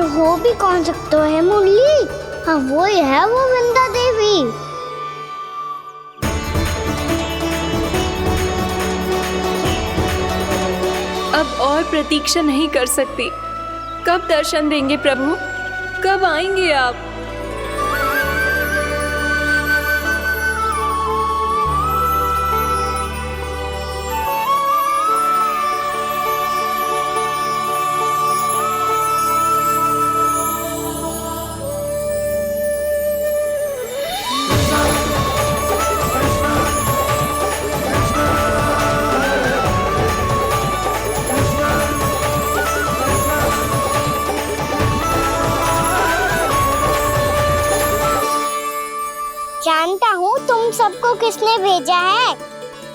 हो भी कौन सकता है मुरली? हाँ वो ही है, वो वृंदा देवी। अब और प्रतीक्षा नहीं कर सकती। कब दर्शन देंगे प्रभु? कब आएंगे आप? जानता हूँ तुम सबको किसने भेजा है।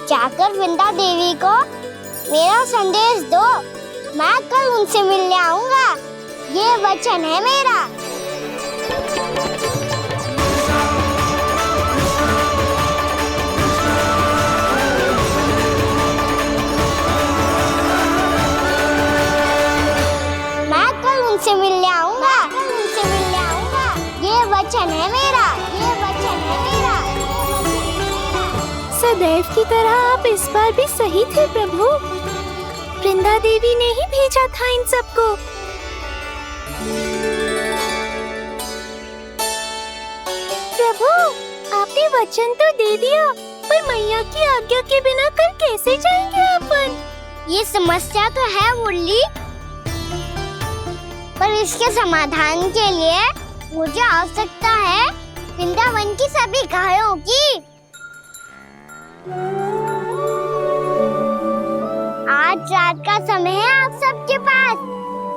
जाकर वृंदा देवी को मेरा संदेश दो, मैं कल उनसे मिलने आऊंगा। ये वचन है मेरा। मैं कल उनसे मिलने आऊंगा। ये वचन है मेरा। सदैव की तरह आप इस बार भी सही थे प्रभु। वृंदा देवी ने ही भेजा था इन सबको। प्रभु, आपने वचन तो दे दिया, पर मैया की आज्ञा के बिना कल कैसे जाएंगे अपन? ये समस्या तो है मुरली, पर इसके समाधान के लिए मुझे आवश्यकता है वृंदावन की सभी गायों की। आज रात का समय है आप सबके पास।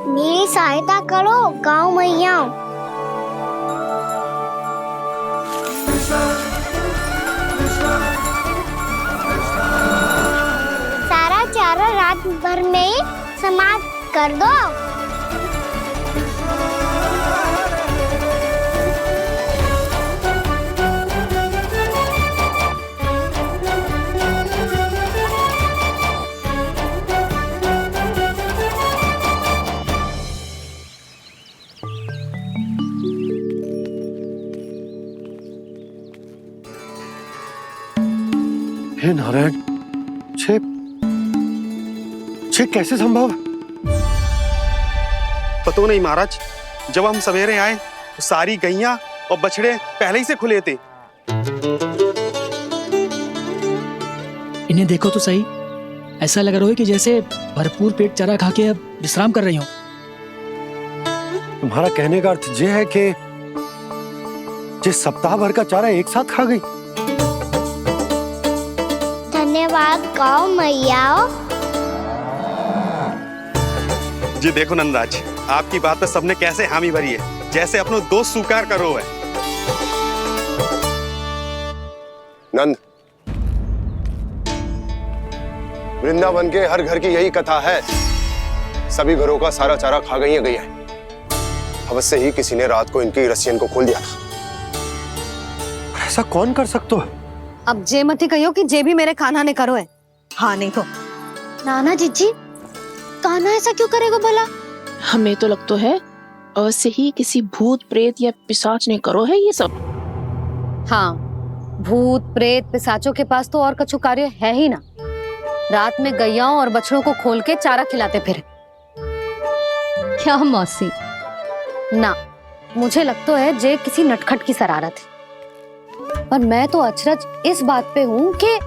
मेरी सहायता करो गाँव मैया। सारा चारा रात भर में ही समाप्त कर दो। हे नारायण, छे कैसे संभव? पता नहीं महाराज, जब हम सवेरे आए तो सारी गैया और बछड़े पहले ही से खुले थे। इन्हें देखो तो सही, ऐसा लग रहा है कि जैसे भरपूर पेट चारा खा के अब विश्राम कर रही हो। तुम्हारा कहने का अर्थ ये है कि जिस सप्ताह भर का चारा एक साथ खा गई। धन्यवाद गाँव मैया। जी देखो नंदराज, आपकी बात पे सबने कैसे हामी भरी है, जैसे अपनो दोस्त स्वीकार करो है। नंद, वृंदावन के हर घर की यही कथा है। सभी घरों का सारा चारा खा गई है। अवश्य ही किसी ने रात को इनकी रस्सियन को खोल दिया था। ऐसा कौन कर सकता है? अब जे मत ही कहियो कि जे भी मेरे कान्हा ने करो है। हाँ नहीं तो नाना जीजी, कान्हा ऐसा क्यों करेगा भला? हमें तो लगता है अवश्य ही किसी भूत प्रेत या पिशाच ने करो है ये सब। हाँ, भूत प्रेत पिशाचों के पास तो और कछु कार्य है ही ना। रात में गैयाओं और बछड़ों को खोल के चारा खिलाते फिर। क्या मौसी? ना, मुझे लगता है जे किसी नटखट की शरारत है। पर मैं तो अचरज इस बात पे हूँ कि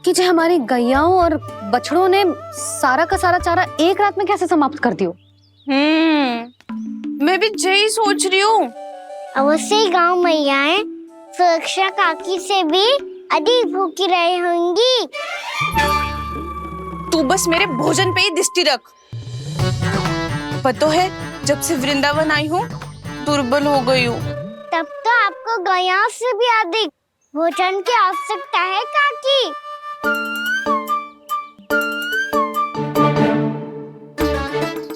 जो हमारी गैयाओं और बछड़ों ने सारा का सारा चारा एक रात में कैसे समाप्त कर दियो। मैं भी यही सोच रही हूँ। अवश्य ही गाँव मैयाएं सुरक्षा काकी से भी अधिक भूखी रही होंगी। तू बस मेरे भोजन पे ही दृष्टि रख। पता है, जब से वृंदावन आई हूँ दुर्बल हो गई हूँ। तब तो आपको गैयाओं से भी अधिक भोजन की आवश्यकता है काकी।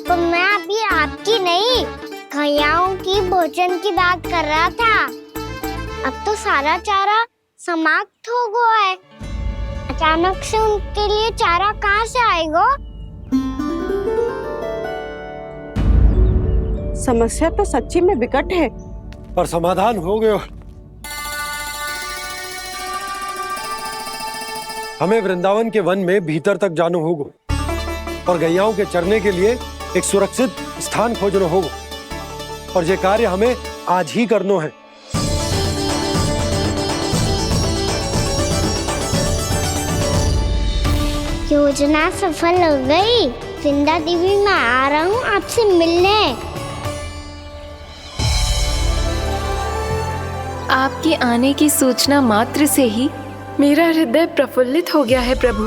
तो मैं अभी आपकी नहीं, गैयाओं की भोजन की बात कर रहा था। अब तो सारा चारा समाप्त हो गया है। अचानक से उनके लिए चारा कहाँ से आएगा? समस्या तो सच्ची में विकट है, पर समाधान हो गयो। हमें वृंदावन के वन में भीतर तक जानो होगा और गैयाओं के चरने के लिए एक सुरक्षित स्थान खोजनो होगा, और ये कार्य हमें आज ही करनो है। योजना सफल हो गई। वृंदा देवी, मैं आ रहा हूँ आपसे मिलने। आपके आने की सूचना मात्र से ही मेरा हृदय प्रफुल्लित हो गया है प्रभु।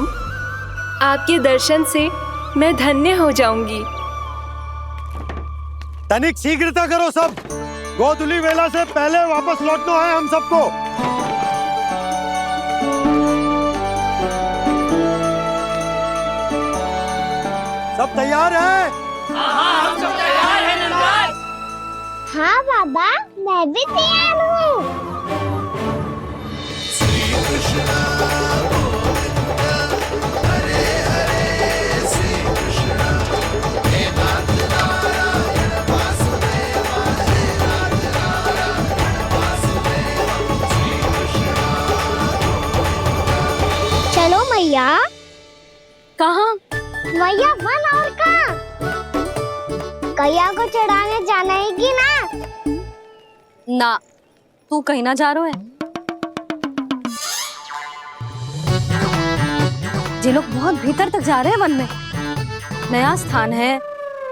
आपके दर्शन से मैं धन्य हो जाऊंगी। तनिक शीघ्रता करो सब, गोधुली वेला से पहले वापस लौटना है हम सबको। सब तैयार है? हाँ बाबा, मैं भी तैयार हूँ। चलो मैया। कहाँ? मैया, वन और कहाँ? गैया को चढ़ाने जाना है कि ना? ना, तू कहीं ना जा रहा है। ये लोग बहुत भीतर तक जा रहे हैं वन में। नया स्थान है,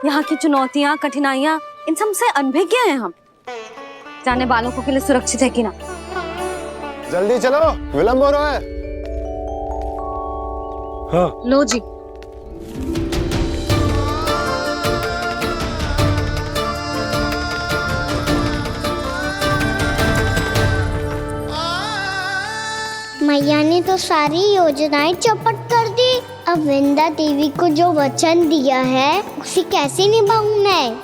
यहाँ की चुनौतियाँ, कठिनाइयाँ, इन सब से अनभिज्ञ हैं हम। जाने वालों के लिए सुरक्षित है कि ना? जल्दी चलो, विलंब हो रहा है। हाँ। लो जी। मैया ने तो सारी योजनाएं चौपट कर दी। अब वृंदा देवी को जो वचन दिया है उसे कैसे निभाऊं मैं?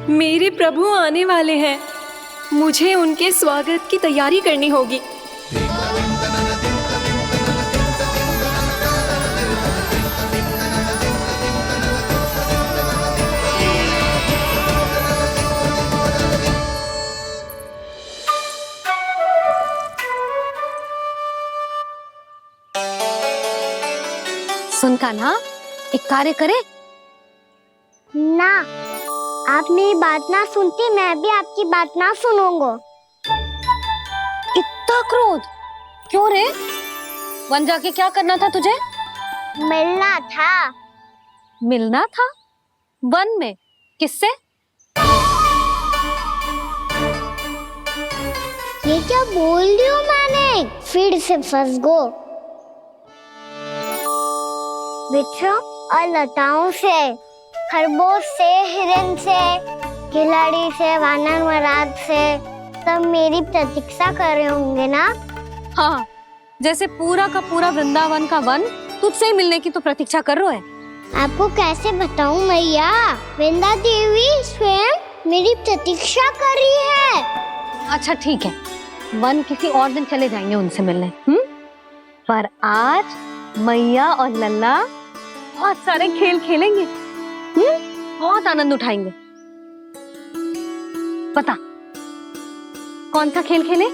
मेरे प्रभु आने वाले हैं, मुझे उनके स्वागत की तैयारी करनी होगी। सुन कान्हा, एक कार्य करे ना, आप मेरी बात ना सुनती, मैं भी आपकी बात ना सुनूंगा। इतना क्रोध क्यों रे? वन जाके क्या करना था तुझे? मिलना था। मिलना था? वन में? किससे? ये क्या बोल रही हूँ मैंने? फिर से फंस गो। वृक्षों और लताओं से, खरगोश से, हिरन से, खिलाड़ी से, वानर महाराज से, सब मेरी प्रतीक्षा कर रहे होंगे ना? हाँ, जैसे पूरा का पूरा वृंदावन का वन तुझसे ही मिलने की तो प्रतीक्षा कर रहा है। आपको कैसे बताऊं मैया? वृंदा देवी स्वयं मेरी प्रतीक्षा कर रही है। अच्छा ठीक है, वन किसी और दिन चले जाएंगे उनसे मिलने। पर आज मैया और लल्ला बहुत सारे खेल खेलेंगे। बहुत आनंद उठाएंगे। बता, कौन सा खेल खेले?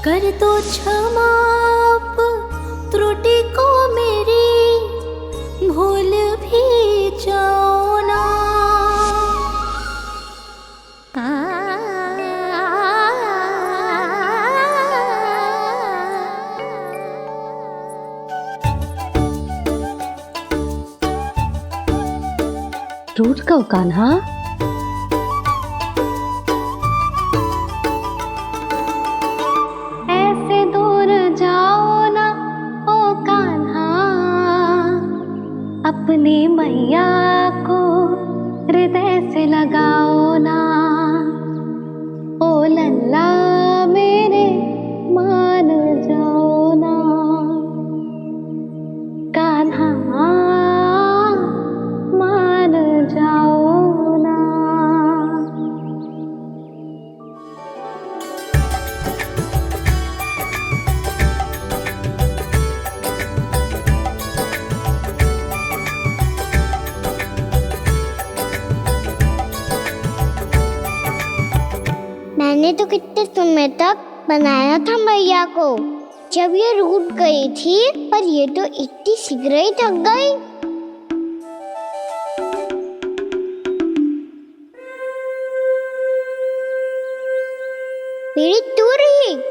कर दो क्षमा त्रुटि को मेरी, भूल भी जाओ ना। टूट कब कान्हा? ऐसे दूर जाओ ना ओ कान्हा, अपनी मैया को हृदय से लगाओ ना। ओ लल्ला मेरे मान जाओ ना, कान्हा मान जाओ ना। मैंने तो कितने समय तक बनाया था मैया को, जब ये रूठ गई थी, पर ये तो इतनी शीघ्र ही थक गई। मेरी तू रही।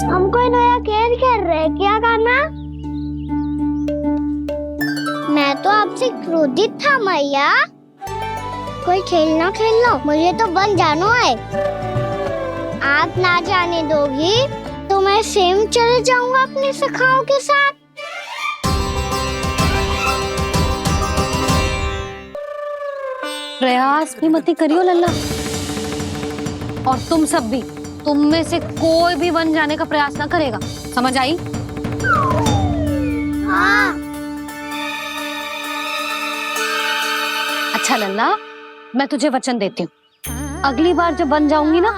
हमको नया कैद कर रहे, क्या करना? मैं तो आपसे क्रोधित था मैया। कोई खेलना खेल लो, मुझे तो बन जाना है। आप ना जाने दोगी तो मैं स्वयं चले जाऊंगा अपने सखाओं के साथ। प्रयास भी मत करियो लल्ला, और तुम सब भी, तुम में से कोई भी बन जाने का प्रयास ना करेगा, समझ आई? हाँ। अच्छा लल्ला, मैं तुझे वचन देती हूँ, अगली बार जब बन जाऊंगी ना,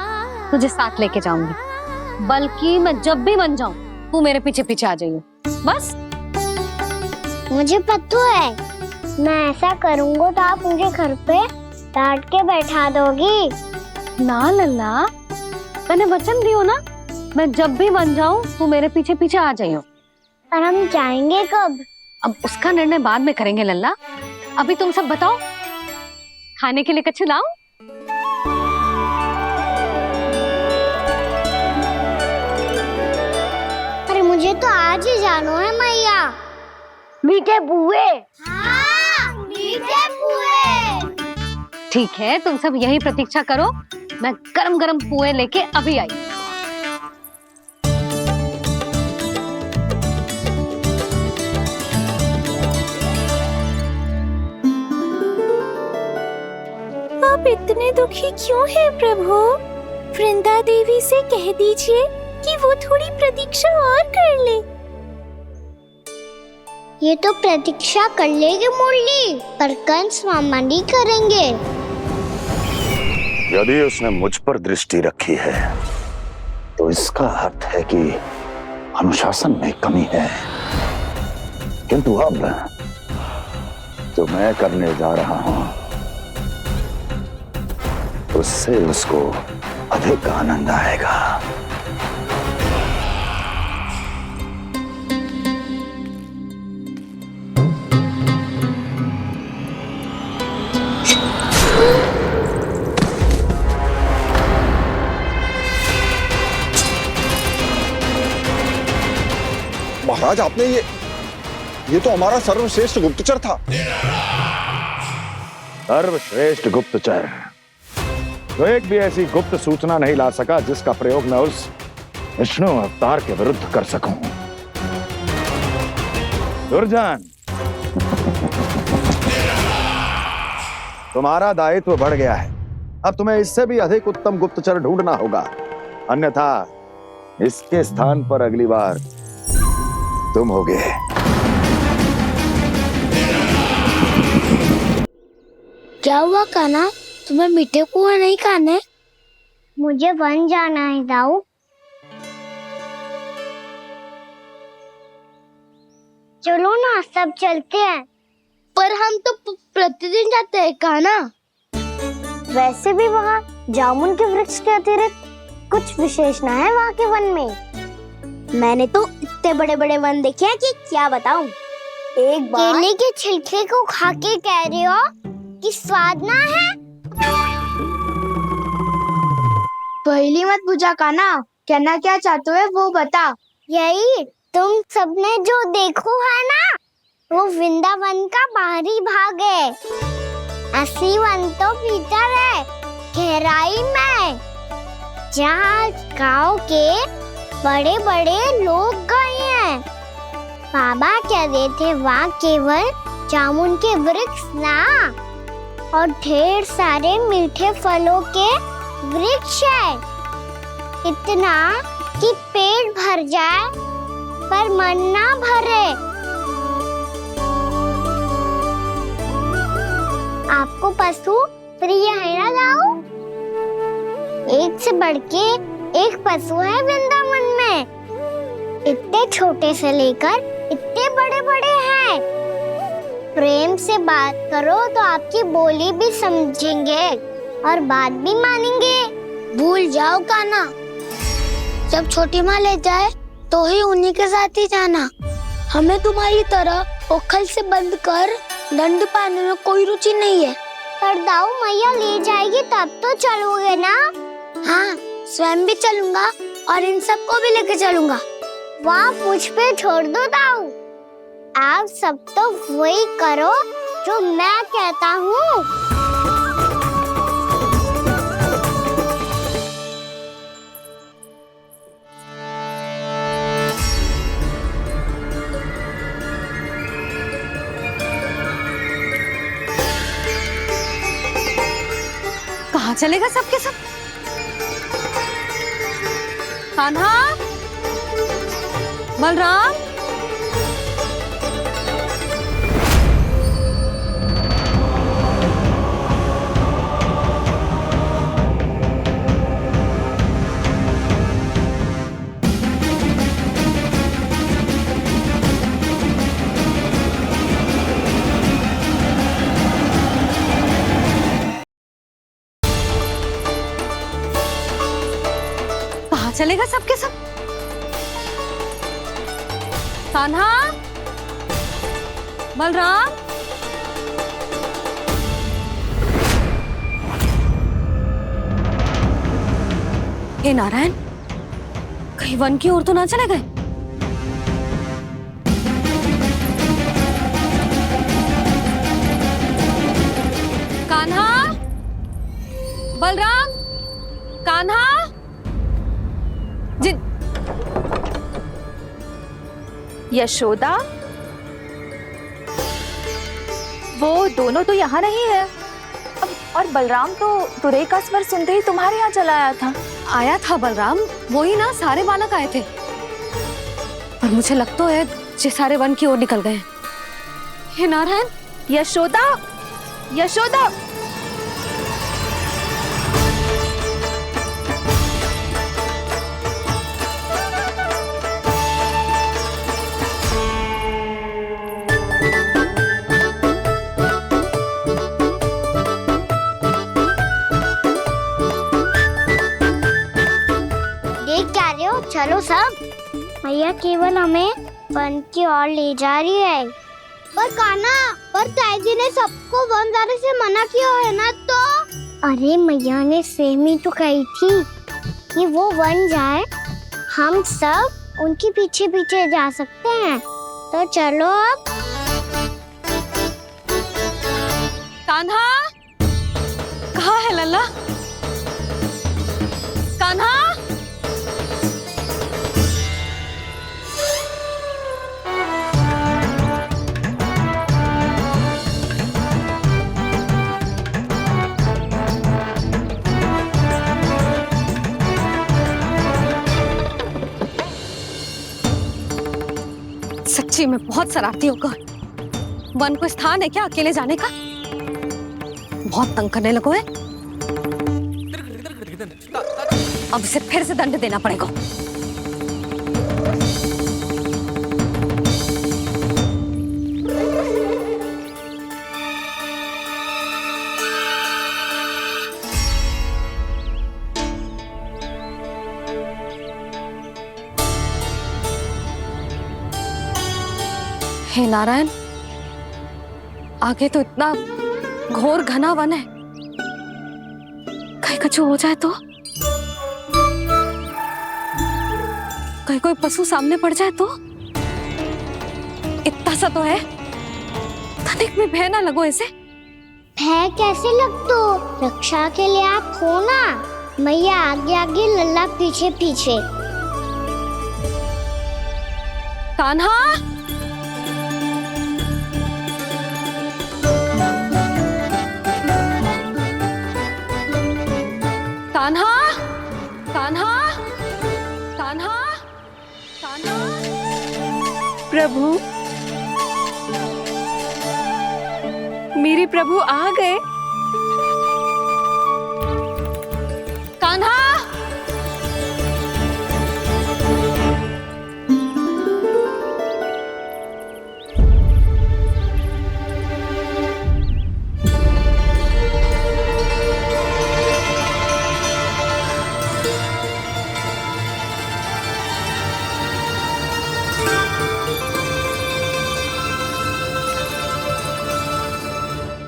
तुझे साथ लेके जाऊंगी। बल्कि मैं जब भी बन जाऊं, तू मेरे पीछे पीछे आ जाइयो, बस। मुझे पता है, मैं ऐसा करूंगा तो आप मुझे घर पे डांट के बैठा दोगी। ना लल्ला, मैंने वचन दियो ना, मैं जब भी बन जाऊं तू मेरे पीछे पीछे आ जाइयो। और हम जाएंगे कब? अब उसका निर्णय बाद में करेंगे लल्ला। अभी तुम सब बताओ, खाने के लिए कुछ लाऊं? अरे मुझे तो आज ही जाना है मैया। मीठे पुए। हाँ, मीठे पुए। ठीक है, तुम सब यही प्रतीक्षा करो, मैं गरम गरम पुए लेके अभी आई। आप इतने दुखी क्यों हैं प्रभु? वृंदा देवी से कह दीजिए कि वो थोड़ी प्रतीक्षा और कर ले। ये तो प्रतीक्षा कर लेगी मुरली, पर कंस मामा नहीं करेंगे। यदि उसने मुझ पर दृष्टि रखी है तो इसका अर्थ है कि अनुशासन में कमी है। किंतु अब जो मैं करने जा रहा हूं उससे उसको अधिक आनंद आएगा। महाराज, आपने ये तो हमारा सर्वश्रेष्ठ गुप्तचर था। सर्वश्रेष्ठ गुप्तचर तो एक भी ऐसी गुप्त सूचना नहीं ला सका जिसका प्रयोग मैं उस विष्णु अवतार के विरुद्ध कर सकूं। दुर्जन, तुम्हारा दायित्व बढ़ गया है। अब तुम्हें इससे भी अधिक उत्तम गुप्तचर ढूंढना होगा, अन्यथा इसके स्थान पर अगली बार तुम होगे। क्या हुआ कान्हा, तुम्हें मीठे पुआ नहीं खाने? मुझे बन जाना है दाऊ। चलो ना, सब चलते हैं। पर हम तो प्रतिदिन जाते हैं कान्हा। वैसे भी वहाँ जामुन के वृक्ष के अतिरिक्त कुछ विशेष ना है वहाँ के वन में। मैंने तो इतने बड़े बड़े वन देखे हैं कि क्या बताऊं। एक बार केले के छिलके को खा के कह रहे हो कि स्वाद ना है? पहली मत पूछा काना, कहना क्या चाहते हो वो बता। यही तुम सबने जो देखो है ना, वो वृंदावन का बाहरी भाग है। असली वन तो भीतर है, गहराई में, जहाँ गांव के बड़े बड़े लोग गए हैं। बाबा कह रहे थे वहाँ केवल जामुन के वृक्ष ना, और ढेर सारे मीठे फलों के वृक्ष है। इतना कि पेट भर जाए पर मन ना भरे। आपको पशु प्रिय है ना गाँव? एक से बढ़ के एक पशु है वृंदावन में। इतने छोटे से लेकर इतने बड़े बड़े हैं। प्रेम से बात करो तो आपकी बोली भी समझेंगे और बात भी मानेंगे। भूल जाओ काना, जब छोटी माँ ले जाए तो ही उन्हीं के साथ ही जाना। हमें तुम्हारी तरह ओखल से बंद कर दंड पाने में कोई रुचि नहीं है। पर दाऊ मैया ले जाएगी तब तो चलोगे ना? हाँ, स्वयं भी चलूंगा और इन सबको भी लेके चलूंगा। वहाँ मुझ पे छोड़ दो दाऊ। आप सब तो वही करो जो मैं कहता हूँ। कहाँ चलेगा सबके सब? कान्हा, बलराम, कहाँ चलेगा सबके सब? कान्हा, बलराम, हे नारायण, कहीं वन की ओर तो ना चले गए? कान्हा, बलराम, कान्हा, जिन यशोदा, वो दोनों तो यहाँ नहीं है। और बलराम तो तुरई का स्वर सुनते ही तुम्हारे यहाँ चला आया था बलराम, वही ना सारे बालक आए थे। पर मुझे लगता है ये सारे वन की ओर निकल गए। हे नारायण, यशोदा, यशोदा, चलो सब, भैया केवल हमें वन की ओर ले जा रही है। पर काना, पर ताई जी ने सबको वन जाने से मना किया है ना तो? अरे मैया ने सेम ही तो कही थी कि वो वन जाए, हम सब उनके पीछे पीछे जा सकते हैं। तो चलो अब। कान्हा, कहाँ है लल्ला? कान्हा, सच्ची में बहुत शरारती होकर। वन को स्थान है क्या अकेले जाने का? बहुत तंग करने लगो है। अब इसे फिर से दंड देना पड़ेगा। हे नारायण, आगे तो इतना घोर घना वन है, कहीं कुछ हो जाए तो? कहीं कोई पशु सामने पड़ जाए तो? इतना सा तो है, तनिक में भय ना लगो ऐसे। भय कैसे लग तो? रक्षा के लिए आप हो ना। मैया आगे आगे, लल्ला पीछे पीछे। कान्हा, कान्हा, कान्हा, कान्हा, कान्हा। प्रभु, मेरे प्रभु आ गए। कान्हा,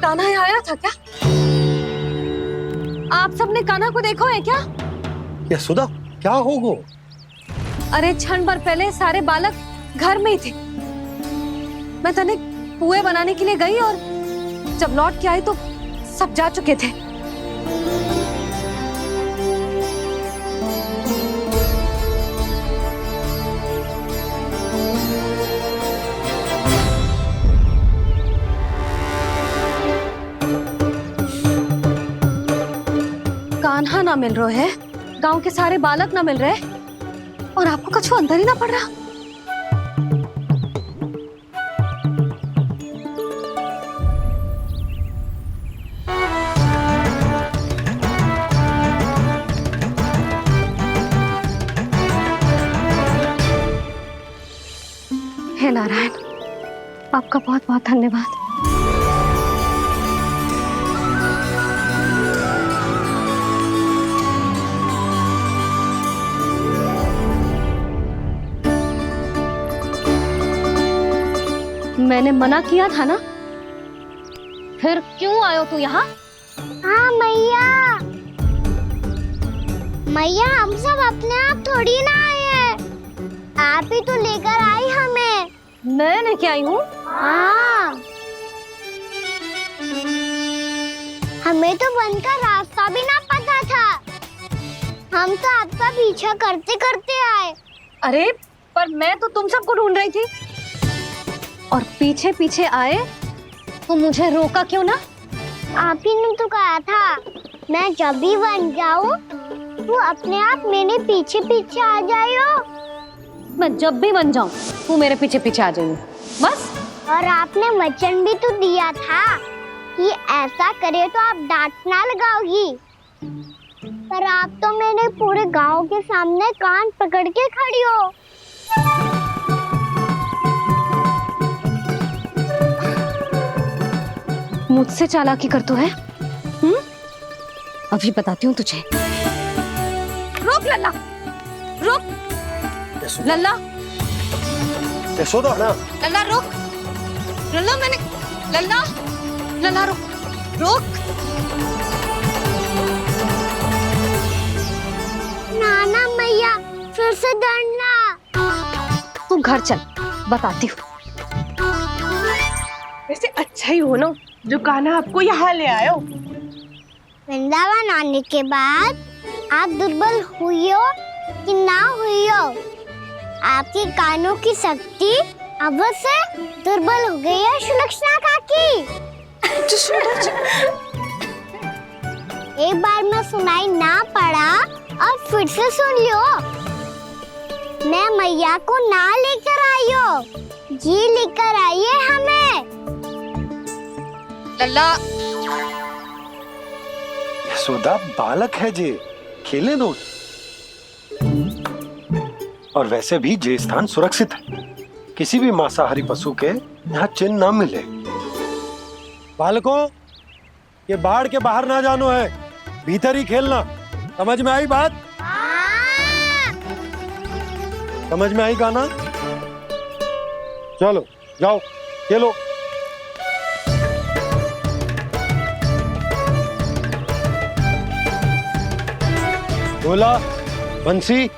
कान्हा यहाँ आया था क्या? आप सबने कान्हा को देखो है क्या? यशोदा, क्या होगो? अरे क्षण भर पहले सारे बालक घर में ही थे। मैं तनिक पुए बनाने के लिए गई और जब लौट के आई तो सब जा चुके थे। कान्हा ना मिल रहे है, गांव के सारे बालक ना मिल रहे, और आपको कछु अंदर ही ना पड़ रहा। हे नारायण, आपका बहुत बहुत धन्यवाद। मैंने मना किया था ना, फिर क्यों आयो तू यहाँ? हाँ मैया, मैया हम सब अपने आप थोड़ी ना आए हैं, आप ही तो लेकर आई हमें। मैं लेके आई हूँ? हाँ, हमें तो वन का रास्ता भी ना पता था, हम तो आपका पीछा करते करते आए। अरे पर मैं तो तुम सबको ढूंढ रही थी, और पीछे पीछे आए तो मुझे रोका क्यों ना? आप ही ने तो कहा था मैं जब भी बन जाऊं तू अपने आप मेरे पीछे पीछे आ जाइयो। मैं जब भी बन जाऊं तू मेरे पीछे पीछे आ जाइयो, बस। और आपने वचन भी तो दिया था कि ऐसा करे तो आप डांट ना लगाओगी, पर आप तो मेरे पूरे गांव के सामने कान पकड़ के खड़ी हो। मुझसे चालाकी करतू है? अभी बताती हूँ तुझे। रुक लल्ला, रुक लल्ला, यशोदा ना। लल्ला रुक, लल्ला मैंने, लल्ला, लल्ला रुक, रुक। नाना मैया फिर से डरना। तू घर चल, बताती हूँ। वैसे अच्छा ही हो ना जो कान्हा आपको यहाँ ले आयो। वृंदावन आने के बाद आप दुर्बल हुई हो कि ना हुई हो, आपके कानों की शक्ति अब से दुर्बल हो गई है सुलक्षणा काकी। एक बार में सुनाई ना पड़ा और फिर से सुन लो। मैं मैया को ना लेकर आई हो, जी लेकर आई है हमें। लल्ला, यशोदा बालक है जे, खेलने दो। और वैसे भी ये स्थान सुरक्षित है, किसी भी मांसाहारी पशु के यहाँ चिन्ह ना मिले। बालकों, ये बाढ़ के बाहर ना जानो है, भीतर ही खेलना। समझ में आई बात? समझ में आई गाना? चलो जाओ खेलो। ढोला, बंसी,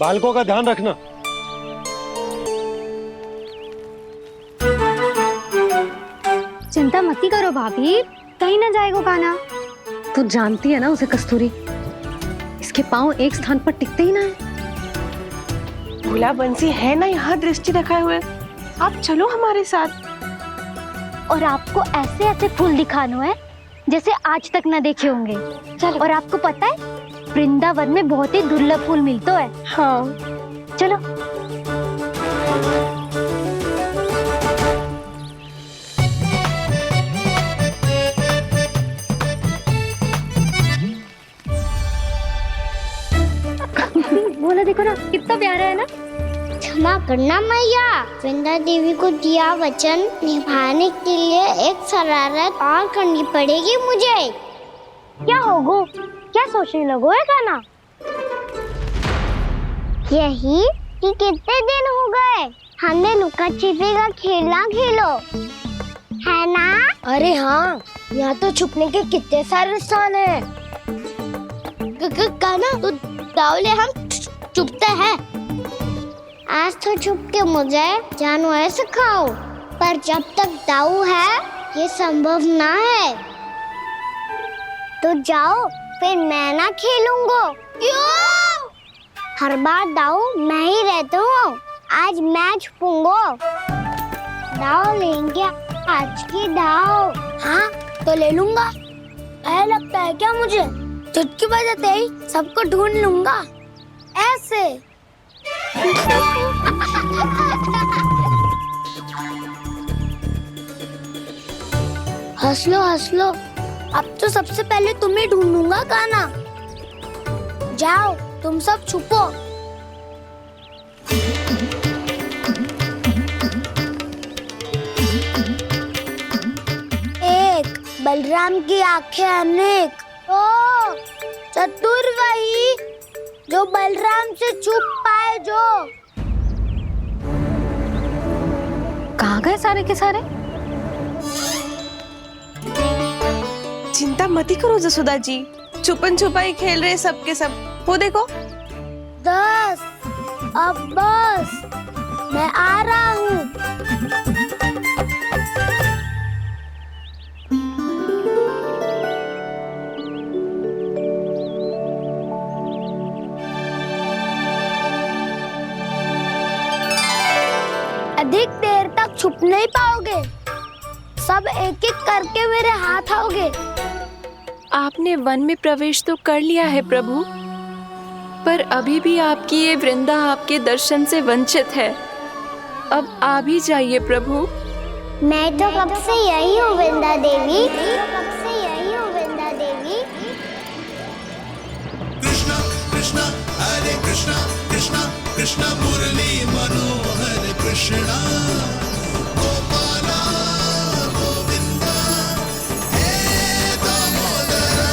बालकों का ध्यान रखना। चिंता मती करो भाभी, कहीं ना जाएगा कान्हा। तू जानती है ना उसे कस्तूरी, इसके पांव एक स्थान पर टिकते ही ना है। भोला बंसी है ना यहाँ दृष्टि रखाए हुए, आप चलो हमारे साथ। और आपको ऐसे ऐसे फूल दिखानो है जैसे आज तक न देखे होंगे। चलो। और आपको पता है वृंदावन में बहुत ही दुर्लभ फूल मिलते हैं। हाँ चलो। बोला देखो ना कितना प्यारा है ना। क्षमा करना मैया, वृंदा देवी को दिया वचन निभाने के लिए एक शरारत और करनी पड़ेगी मुझे। क्या होगो, क्या सोचने लगो है कान्हा? यही कि कितने दिन हो गए हमने लुका छिपी का खेलना खेलो, है ना? अरे हाँ, यहाँ तो छुपने के कितने सारे स्थान है। कान्हा तो दावले हम छुपते हैं। आज तो छुप के मुझे जानवर सिखाओ, पर जब तक दाऊ है ये संभव ना है। तो जाओ, फिर मैं ना खेलूंगा। क्यों? हर बार दाऊ मैं ही रहता हूँ, आज मैं छुपूंगा। दाऊ लेंगे आज की दाऊ। हाँ तो ले लूंगा। ऐसा लगता है क्या मुझे? चुटकी बजाते ही सबको ढूंढ लूंगा ऐसे। हंस लो, अब तो सबसे पहले तुम्हें ढूंढूंगा कान्हा। जाओ तुम सब छुपो। एक बलराम की आंखें अनेक। ओ चतुर वही जो बलराम से छुप पाए। जो कहाँ गए सारे के सारे? चिंता मती करो जसोदा जी, छुपन छुपाई खेल रहे सबके सब। वो देखो 10 अब बस, मैं आ रहा हूँ। अधिक देर तक छुप नहीं पाओगे, सब एक एक करके मेरे हाथ आओगे। आपने वन में प्रवेश तो कर लिया है प्रभु, पर अभी भी आपकी ये वृंदा आपके दर्शन से वंचित है। अब आप ही जाइए प्रभु। मैं तो कब से यही हूँ वृंदा देवी। कृष्णा कृष्णा हरे कृष्णा कृष्णा कृष्णा मुरली मनोहर कृष्णा गोपाला गोविंदा हे दामोदरा।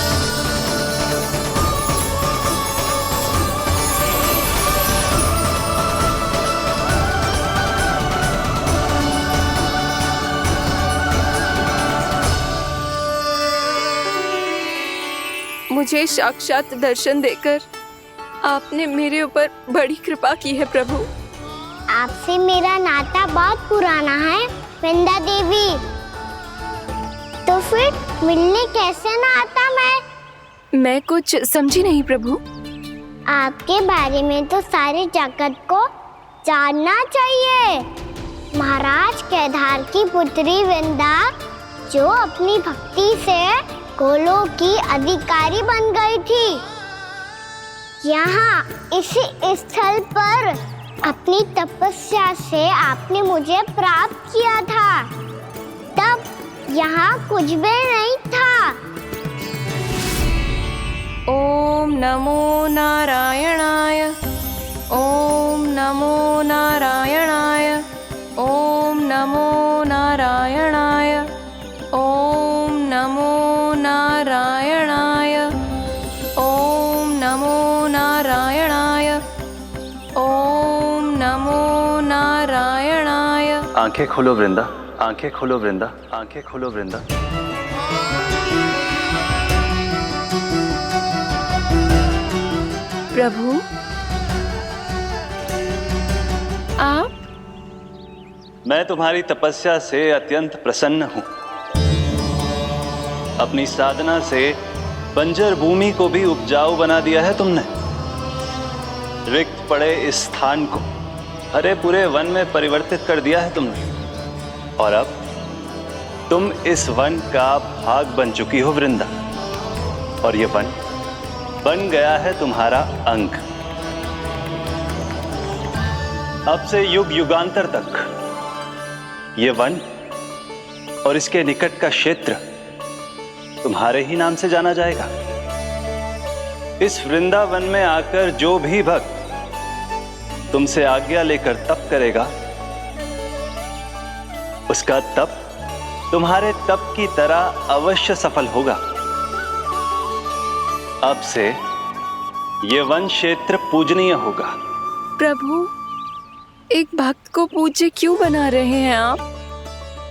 मुझे साक्षात दर्शन देकर आपने मेरे ऊपर बड़ी कृपा की है प्रभु। आपसे मेरा नाता बहुत पुराना है वृंदा देवी, तो फिर मिलने कैसे ना आता मैं कुछ समझी नहीं प्रभु। आपके बारे में तो सारे जगत को जानना चाहिए। महाराज केदार की पुत्री वृंदा जो अपनी भक्ति से गोलों की अधिकारी बन गई थी, यहाँ इसी स्थल पर अपनी तपस्या से आपने मुझे प्राप्त किया था। तब यहाँ कुछ भी नहीं था। ओम नमो नारायणाय, ओम नमो नारायणाय, ओम नमो नारायणाय, ओम नमो नारायणाय, ओम नमो नारायणाय, ओम नमो नारायणाय। आंखें खोलो वृंदा, आंखें खोलो वृंदा, आंखें खोलो वृंदा। प्रभु मैं तुम्हारी तपस्या से अत्यंत प्रसन्न हूं। अपनी साधना से बंजर भूमि को भी उपजाऊ बना दिया है तुमने। रिक्त पड़े इस स्थान को हरे पूरे वन में परिवर्तित कर दिया है तुमने। और अब तुम इस वन का भाग बन चुकी हो वृंदा। और ये वन बन गया है तुम्हारा अंग। अब से युग युगांतर तक ये वन और इसके निकट का क्षेत्र तुम्हारे ही नाम से जाना जाएगा। इस वृंदावन में आकर जो भी भक्त तुमसे आज्ञा लेकर तप करेगा, उसका तप तुम्हारे तप की तरह अवश्य सफल होगा। अब से ये वन क्षेत्र पूजनीय होगा। प्रभु, एक भक्त को पूज्य क्यों बना रहे हैं आप?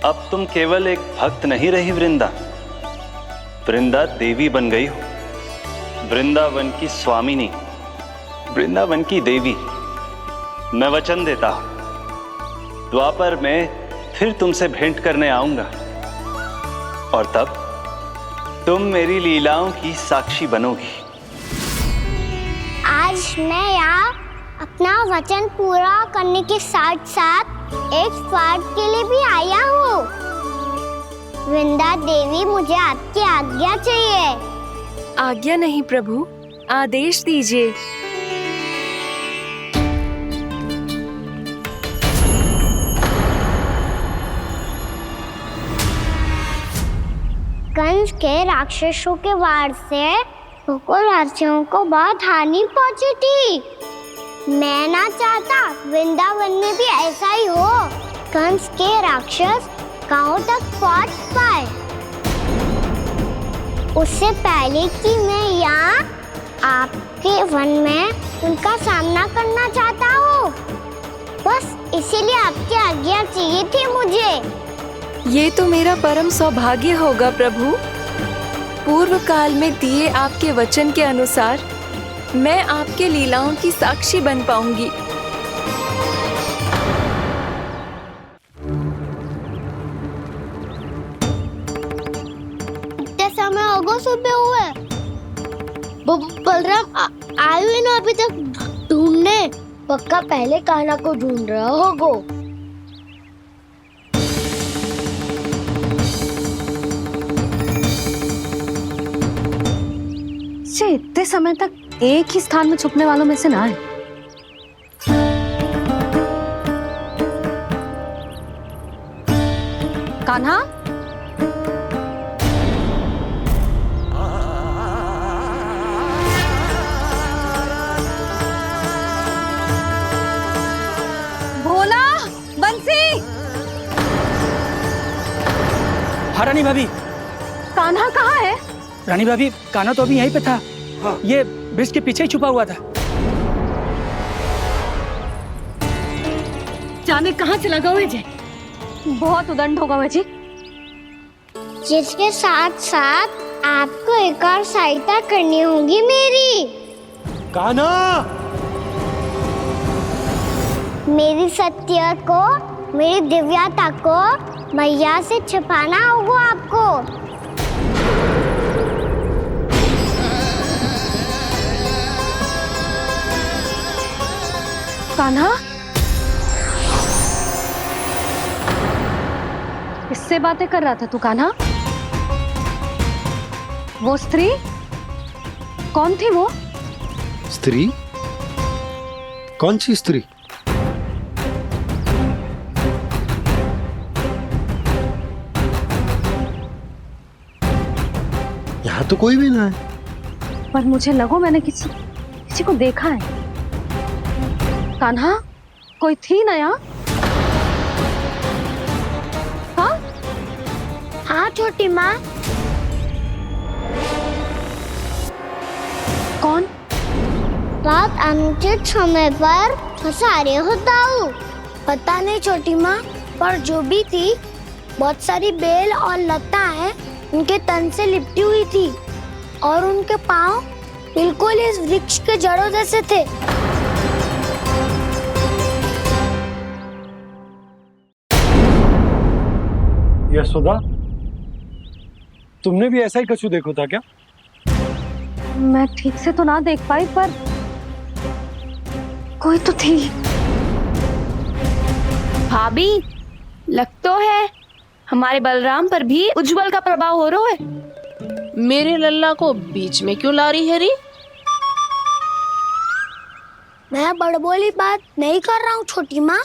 अब तुम केवल एक भक्त नहीं रही वृंदा, वृंदा देवी बन गई हो। वृंदावन की स्वामिनी, वृंदावन की देवी। मैं वचन देता हूं, द्वापर में फिर तुमसे भेंट करने आऊंगा और तब तुम मेरी लीलाओं की साक्षी बनोगी। आज मैं यहाँ अपना वचन पूरा करने के साथ साथ एक स्वार्थ के लिए भी आया हूँ। वृंदा देवी, मुझे आपकी आज्ञा चाहिए। आज्ञा नहीं प्रभु, आदेश दीजिए। कंस के राक्षसों के वार से गोकुलवासियों को बहुत हानि पहुंची थी। मैं ना चाहता वृंदावन में भी ऐसा ही हो। कंस के राक्षस गांव तक पहुंच पाए, उससे पहले कि मैं यहाँ आपके वन में उनका सामना करना चाहता हूँ। बस इसीलिए आपकी आज्ञा चाहिए थी मुझे। ये तो मेरा परम सौभाग्य होगा प्रभु। पूर्व काल में दिए आपके वचन के अनुसार मैं आपके लीलाओं की साक्षी बन पाऊंगी। इतना समय होगा सुबह हुए। बलराम आए हुए ना अभी तक ढूंढने। पक्का पहले कान्हा को ढूंढ रहा होगा। इतने समय तक एक ही स्थान में छुपने वालों में से ना है। कान्हा, भोला, बंसी। हाँ रानी भाभी। कान्हा कहाँ है? रानी भाभी, कान्हा तो अभी यहीं पे था। हाँ। ये ब्रिज के पीछे ही छुपा हुआ था। जाने कहाँ चला गया जी। बहुत उदंड होगा जी। जिसके साथ साथ आपको एक और सहायता करनी होगी मेरी। कान्हा, मेरी सत्य को, मेरी दिव्यता को मैया से छिपाना होगा आपको। कान्हा, किससे बातें कर रहा था तू कान्हा? वो स्त्री कौन थी? वो स्त्री? कौन सी स्त्री? यहाँ तो कोई भी ना है। पर मुझे लगो मैंने किसी को देखा है। कान्हा, कोई थी ना यहाँ? हाँ? हाँ छोटी माँ। कौन? बहुत अनुचित समय पर फंसारे होता हूँ। पता नहीं छोटी माँ, पर जो भी थी, बहुत सारी बेल और लता है उनके तन से लिपटी हुई थी और उनके पाँव बिल्कुल इस वृक्ष के जड़ों जैसे थे। यशोदा, तुमने भी ऐसा ही कछू देखो था क्या? मैं ठीक से तो ना देख पाई, पर कोई तो थी। भाभी, लग तो है हमारे बलराम पर भी उज्जवल का प्रभाव हो रहा है। मेरे लल्ला को बीच में क्यों ला रही है री? मैं बड़बोली बात नहीं कर रहा हूँ छोटी माँ।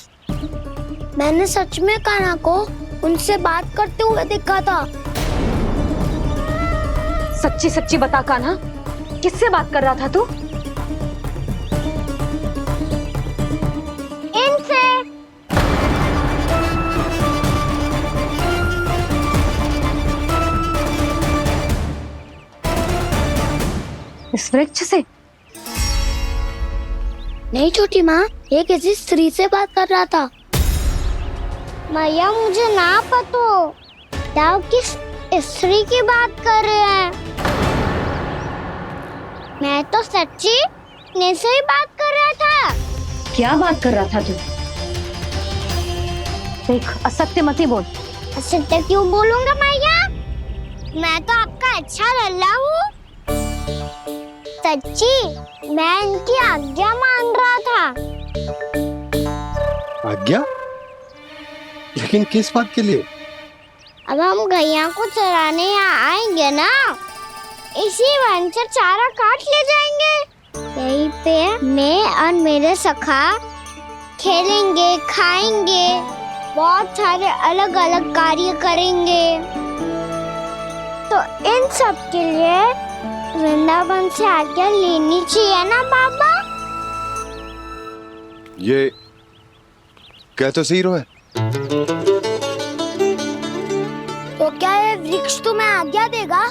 मैंने सच में कान्हा को उनसे बात करते हुए देखा था। सच्ची सच्ची बता कान्हा, किससे बात कर रहा था तू? इनसे। इस वृक्ष से? नहीं छोटी माँ, ये किसी स्त्री से बात कर रहा था। मैया मुझे ना पतो दाव किस स्त्री की बात कर रहे हैं। मैं तो सच्ची ने से ही बात कर रहा था। क्या बात कर रहा था तू? देख, असत्य मत ही बोल। असत्य क्यों बोलूंगा मैया? मैं तो आपका अच्छा लल्ला हूँ। सच्ची मैं इनकी आज्ञा मान रहा था। आज्ञा? लेकिन किस बात के लिए? अब हम गैया को चराने यहाँ आएंगे ना, इसी वन से चारा काट ले जाएंगे। यहीं पे मैं और मेरे सखा खेलेंगे, खाएंगे, बहुत सारे अलग अलग कार्य करेंगे। तो इन सब के लिए वृंदावन से आज्ञा लेनी चाहिए ना बाबा? ये कह तो सही रहा है। तो क्या ये वृक्ष तुम्हें आज्ञा देगा?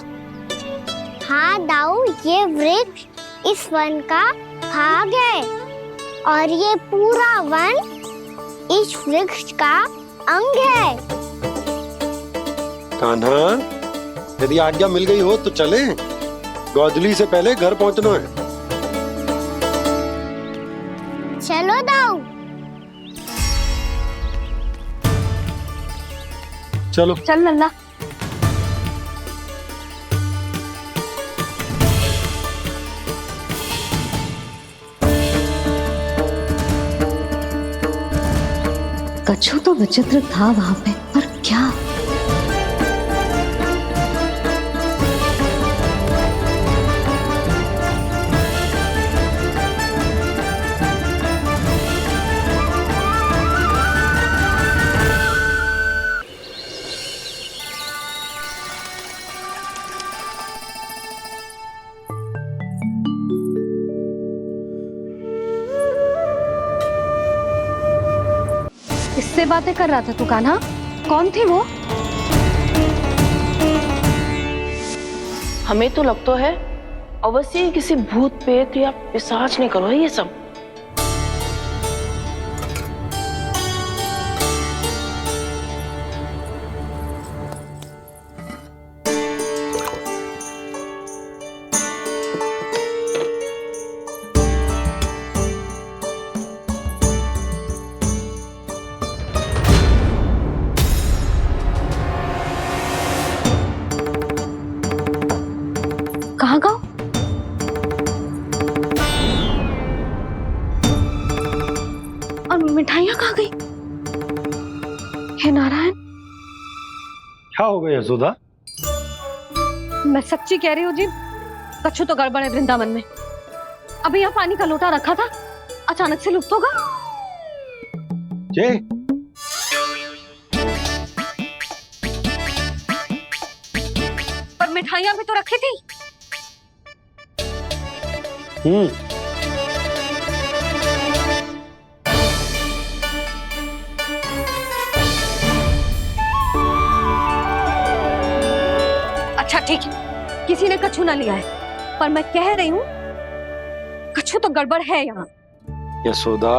हाँ दाऊ, ये वृक्ष इस वन का भाग है और ये पूरा वन इस वृक्ष का अंग है। कान्हा, यदि आज्ञा मिल गई हो तो चले। गोधूली से पहले घर पहुंचना है। चलो दाऊ। चलो चल लल्ला। कछु तो विचित्र था वहां पे, पर क्या? किससे बातें कर रहा था तू कान्हा? कौन थी वो? हमें तो लगता है अवश्य ही किसी भूत प्रेत या पिशाच ने करो है ये सब। कहाँ गाँव? और मिठाइयाँ कहाँ गई? हे नारायण! क्या हो गया यशोदा? मैं सच्ची कह रही हूँ जी, कछु तो गड़बड़ है वृंदावन में। अभी यहाँ पानी का लोटा रखा था, अचानक से लुप्त होगा। जय, पर मिठाइयाँ भी तो रखी थी। अच्छा ठीक है, किसी ने कछु ना लिया है, पर मैं कह रही हूँ कछु तो गड़बड़ है यहाँ। यशोदा,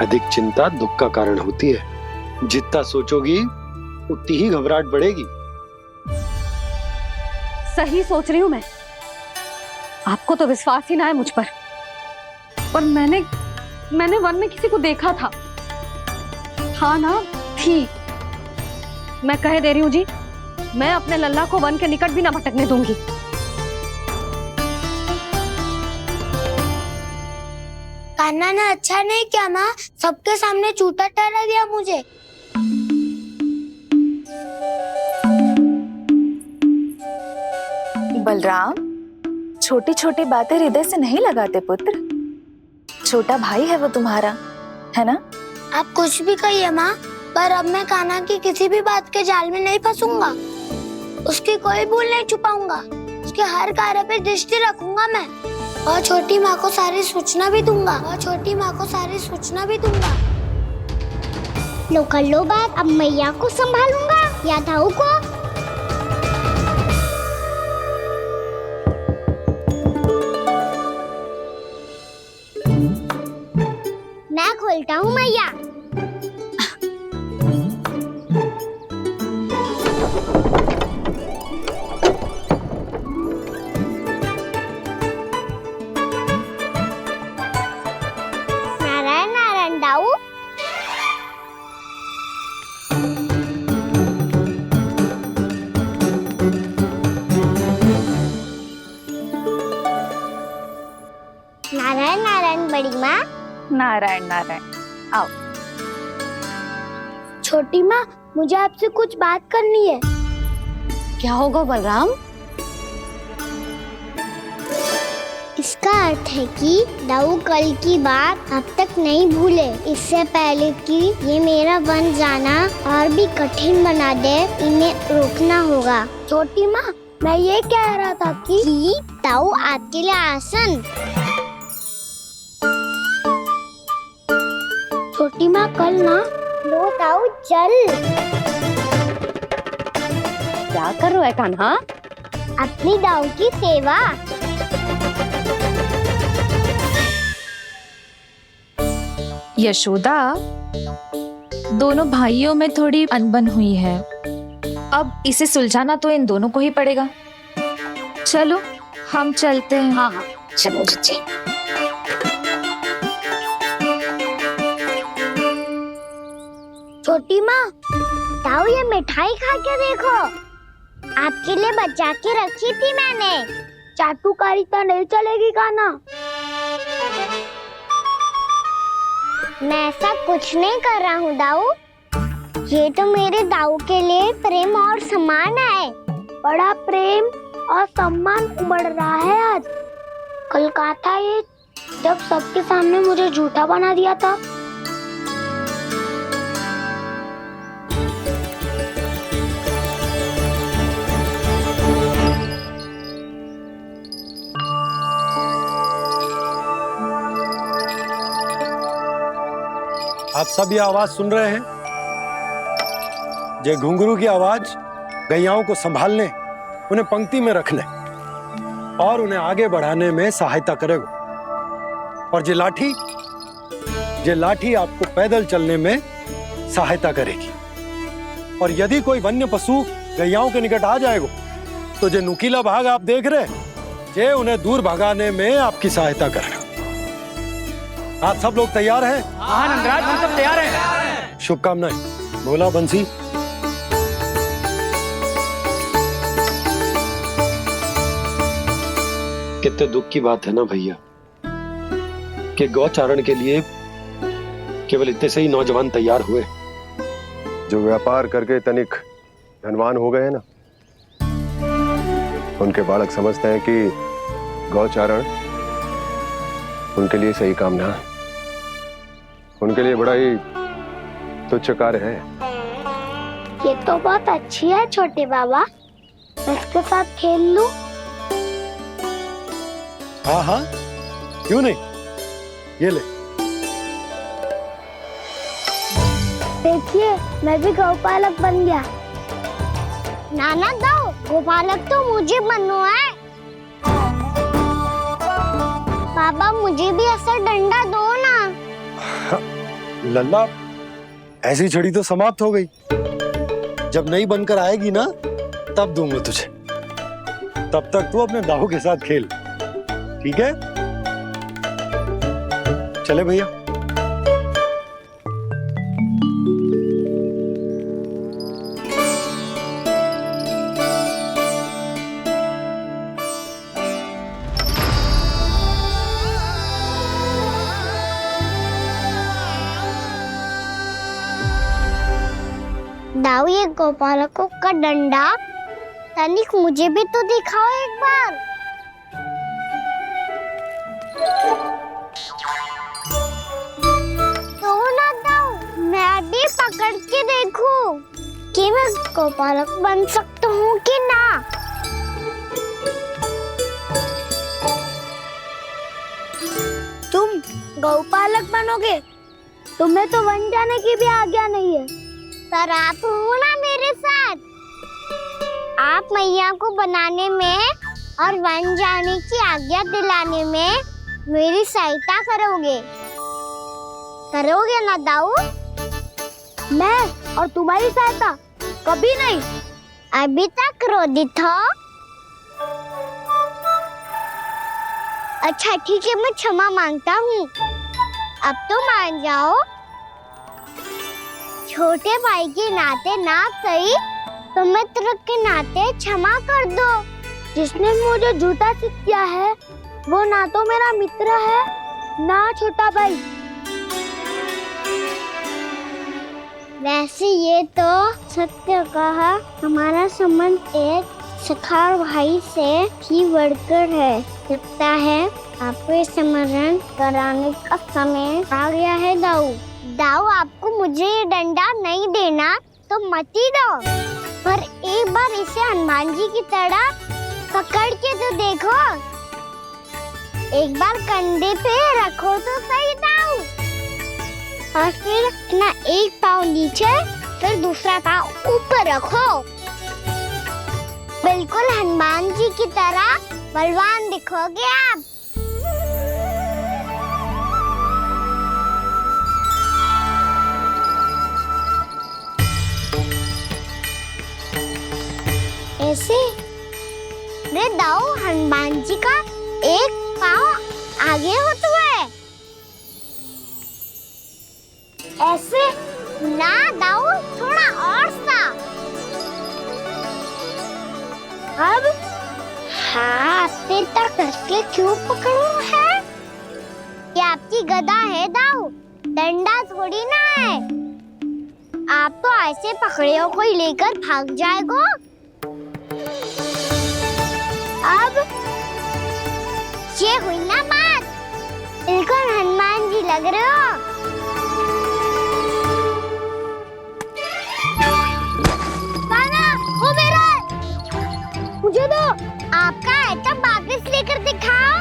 अधिक चिंता दुख का कारण होती है। जितना सोचोगी उतनी ही घबराहट बढ़ेगी। सही सोच रही हूँ मैं। आपको तो विश्वास ही ना है मुझ पर मैंने वन में किसी को देखा था। हाँ ना, थी। मैं कह दे रही हूँ जी, मैं अपने लल्ला को वन के निकट भी ना भटकने दूंगी। कान्हा ने अच्छा नहीं किया माँ, सबके सामने चूता ठहरा दिया मुझे। बलराम, छोटी छोटी बातें हृदय से नहीं लगाते पुत्र। छोटा भाई है वो तुम्हारा, है ना? आप कुछ भी कहिए माँ, पर अब मैं कान्हा की किसी भी बात के जाल में नहीं फंसूंगा। उसकी कोई भूल नहीं छुपाऊंगा। उसके हर कार्य पे दृष्टि रखूंगा मैं, और छोटी माँ को सारी सूचना भी दूंगा। लो कर लो बात, अब मैया को संभालूंगा या दाऊ को। मैं खोलता हूँ मैया। नारायण नारायण दाऊ। नारायण नारायण बड़ी माँ। नारायण नारायण, आओ। छोटी माँ, मुझे आपसे कुछ बात करनी है। क्या होगा बलराम? इसका अर्थ है कि दाऊ कल की बात अब तक नहीं भूले। इससे पहले कि ये मेरा वन जाना और भी कठिन बना दे, इन्हें रोकना होगा। छोटी माँ, मैं ये कह रहा था कि दाऊ आपके लिए आसन। छोटी माँ, कल ना लो दाऊ चल। क्या कर रहा है कान्हा? अपनी दाऊ की सेवा। यशोदा, दोनों भाइयों में थोड़ी अनबन हुई है। अब इसे सुलझाना तो इन दोनों को ही पड़ेगा। चलो हम चलते हैं। हाँ हाँ, चलो जी। छोटी माँ, दाऊ ये मिठाई खा के देखो। आपके लिए बचा के रखी थी मैंने। चाटुकारिता नहीं चलेगी कान्हा। मैं ऐसा कुछ नहीं कर रहा हूँ दाऊ। ये तो मेरे दाऊ के लिए प्रेम और सम्मान है। बड़ा प्रेम और सम्मान उमड़ रहा है आज। कल कहा था ये, जब सबके सामने मुझे झूठा बना दिया था। आप सब ये आवाज सुन रहे हैं? ये घुंघरू की आवाज गैयाओं को संभालने, उन्हें पंक्ति में रखने और उन्हें आगे बढ़ाने में सहायता करेगा। और ये लाठी आपको पैदल चलने में सहायता करेगी। और यदि कोई वन्य पशु गैयाओं के निकट आ जाएगा तो जो नुकीला भाग आप देख रहे हैं, ये उन्हें दूर भगाने में आपकी सहायता करेगा। आप सब लोग तैयार हैं? हाँ नंदराज, हम सब तैयार हैं। शुभकामनाएं। बोला बंसी। कितने दुख की बात है ना भैया कि गौचारण के लिए केवल इतने से ही नौजवान तैयार हुए। जो व्यापार करके तनिक धनवान हो गए ना, उनके बालक समझते हैं कि गौचारण उनके लिए सही काम ना है। उनके लिए बड़ा ही तुच्छ कार्य है। ये तो बहुत अच्छी है छोटे बाबा, मैं इसके साथ खेल लूं? हाँ हाँ, क्यों नहीं। ये ले। देखिए, मैं भी गौपालक बन गया। नाना दाऊ, गौपालक तो मुझे बनना है। बाबा, मुझे भी ऐसा डंडा दो ना। लल्ला, ऐसी छड़ी तो समाप्त हो गई। जब नई बनकर आएगी ना, तब दूंगा तुझे। तब तक तू अपने दाऊ के साथ खेल, ठीक है? चले भैया। ये गोपालकों का डंडा तनिक मुझे भी तो दिखाओ एक बार। तो ना दो, मैं भी पकड़ के देखूं कि मैं गोपालक बन सकता हूँ कि ना। तुम गौपालक बनोगे? तुम्हें तो वन जाने की भी आज्ञा नहीं है। पर आप हो ना मेरे साथ। आप मैया को बनाने में और वन जाने की आज्ञा दिलाने में मेरी सहायता करोगे ना दाऊ? मैं और तुम्हारी सहायता कभी नहीं। अभी तक क्रोधित हो? अच्छा ठीक है, मैं क्षमा मांगता हूँ। अब तो मान जाओ। छोटे भाई के नाते ना सही तो मित्र के नाते क्षमा कर दो। जिसने मुझे झूठा सिद्ध किया है वो ना तो मेरा मित्र है ना छोटा भाई। वैसे ये तो सत्य कहा, हमारा संबंध एक सखा भाई से भी बढ़कर है। लगता है आपको स्मरण कराने का समय आ गया है दाऊ। दाऊ आपको मुझे ये डंडा नहीं देना तो मत ही दो, पर एक बार इसे हनुमान जी की तरह पकड़ के तो देखो। एक बार कंधे पे रखो तो सही दाऊ, और फिर अपना एक पाँव नीचे फिर दूसरा पाँव ऊपर रखो। बिल्कुल हनुमान जी की तरह बलवान दिखोगे आप। ऐसे रे दाऊ, हनुमान जी का एक पाँव आगे होता है। ऐसे ना दाऊ, थोड़ा और सा। अब हाथ तक कसके क्यों पकड़ू है? ये आपकी गदा है दाऊ, डंडा थोड़ी ना है। आप तो ऐसे पकड़े हो कोई लेकर भाग जाएगा। अब ये हुई ना बात, बिल्कुल हनुमान जी लग रहे हो। वो मेरा मुझे दो। आपका आइटम वापस लेकर दिखाओ।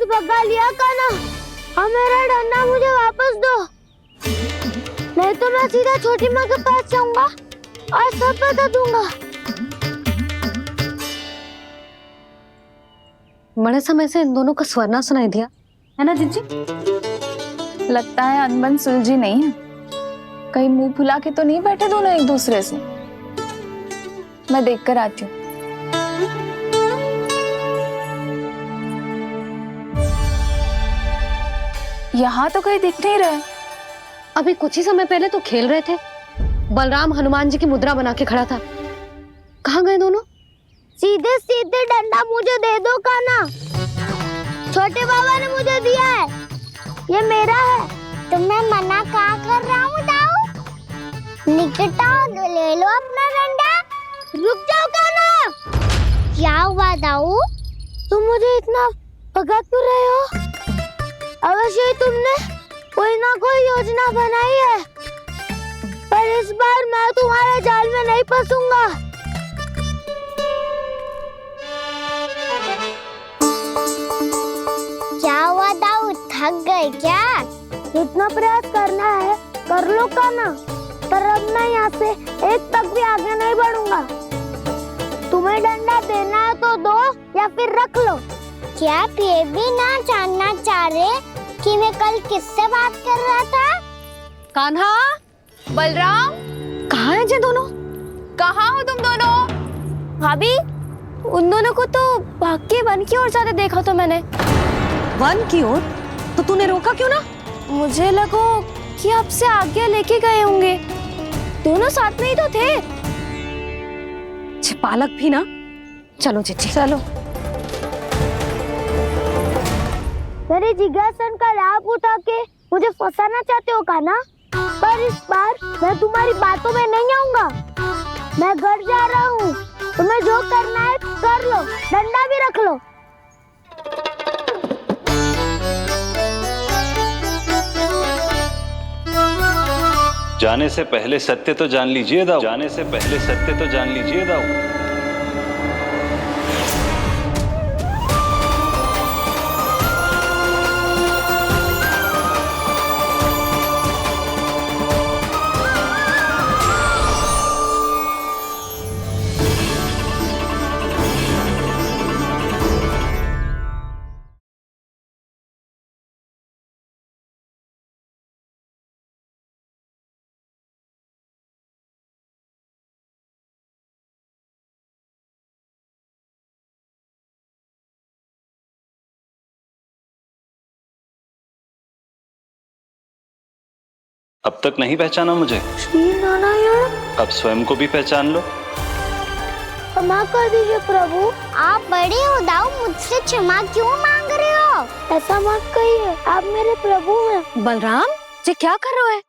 भगा लिया कान्हा, अब मेरा डंडा मुझे वापस दो, नहीं तो मैं सीधा छोटी माँ के पास जाऊंगा और सब बता दूंगा। बड़े समय से इन दोनों का स्वर ना सुनाई दिया, है ना जीजी? लगता है अनबन सुलझी नहीं है। कहीं मुंह फुला के तो नहीं बैठे दोनों एक दूसरे से। मैं देखकर आती हूँ। यहाँ तो कहीं दिख नहीं रहा। अभी कुछ ही समय पहले तो खेल रहे थे। बलराम हनुमान जी की मुद्रा बना के खड़ा था। कहाँ गए दोनों? सीधे सीधे डंडा मुझे दे दो कान्हा, छोटे बाबा ने मुझे दिया है, ये मेरा है। तुम्हें मना कहाँ कर रहा हूँ दाऊ? निकट आओ, ले लो अपना डंडा। रुक जाओ कान्हा। क्या हुआ दाऊ? तुम मुझे इतना भगा क्यों रहे हो? अवश्य ही तुमने कोई ना कोई योजना बनाई है, पर इस बार मैं तुम्हारे जाल में नहीं फंसूंगा। क्या हुआ दाऊ, थक गए क्या? जितना प्रयास करना है कर लो कान्हा, पर अब मैं यहाँ से एक तक भी आगे नहीं बढ़ूंगा। तुम्हें डंडा देना है तो दो या फिर रख लो। क्या आप ये भी ना जानना चाह रहे कि मैं कल किससे बात कर रहा था? कान्हा, बलराम, कहाँ हैं ये दोनों? कहाँ हो तुम दोनों? भाभी, उन दोनों को तो भाग के वन की ओर जाते देखा तो मैंने। वन की ओर? तो तूने रोका क्यों ना? मुझे लगा कि आपसे आगे लेके गए होंगे। दोनों साथ में ही तो थे। पालक भी ना। चलो जीजी, चलो। मेरे जिज्ञासन का लाभ उठा के मुझे फंसाना चाहते हो कान्हा? पर इस बार मैं तुम्हारी बातों में नहीं आऊंगा। मैं घर जा रहा हूँ, तुम्हें जो करना है कर लो, डंडा भी रख लो। जाने से पहले सत्य तो जान लीजिए दाऊ, जाने से पहले सत्य तो जान लीजिए दाऊ। अब तक नहीं पहचाना मुझे? श्री नारायण। अब स्वयं को भी पहचान लो। क्षमा कर दीजिए प्रभु। आप बड़े हो दाऊ, मुझसे क्षमा क्यों मांग रहे हो? ऐसा मत कहिए, आप मेरे प्रभु हैं। बलराम, ये क्या कर रहे हो?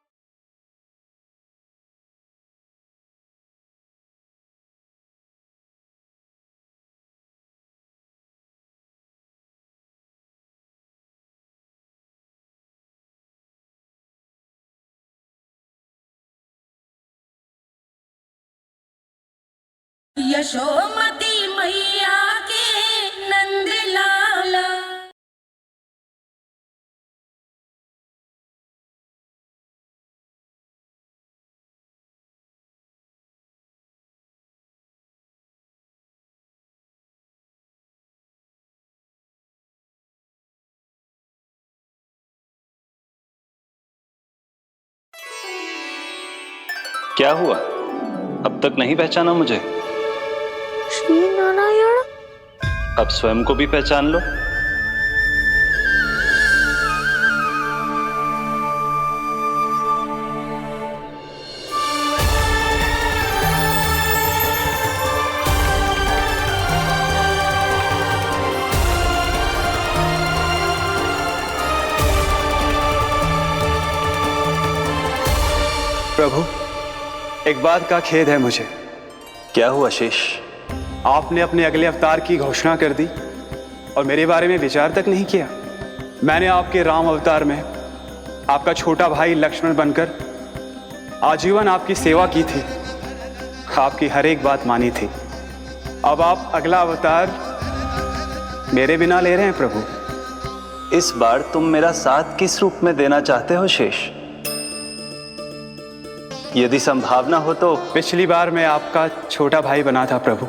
यशोमती मैया के नंद लाला। क्या हुआ? अब तक नहीं पहचाना मुझे? श्री नारायण। अब स्वयं को भी पहचान लो। प्रभु, एक बात का खेद है मुझे। क्या हुआ शेष? आपने अपने अगले अवतार की घोषणा कर दी और मेरे बारे में विचार तक नहीं किया। मैंने आपके राम अवतार में आपका छोटा भाई लक्ष्मण बनकर आजीवन आपकी सेवा की थी, आपकी हर एक बात मानी थी। अब आप अगला अवतार मेरे बिना ले रहे हैं प्रभु। इस बार तुम मेरा साथ किस रूप में देना चाहते हो शेष? यदि संभावना हो तो। पिछली बार मैं आपका छोटा भाई बना था प्रभु,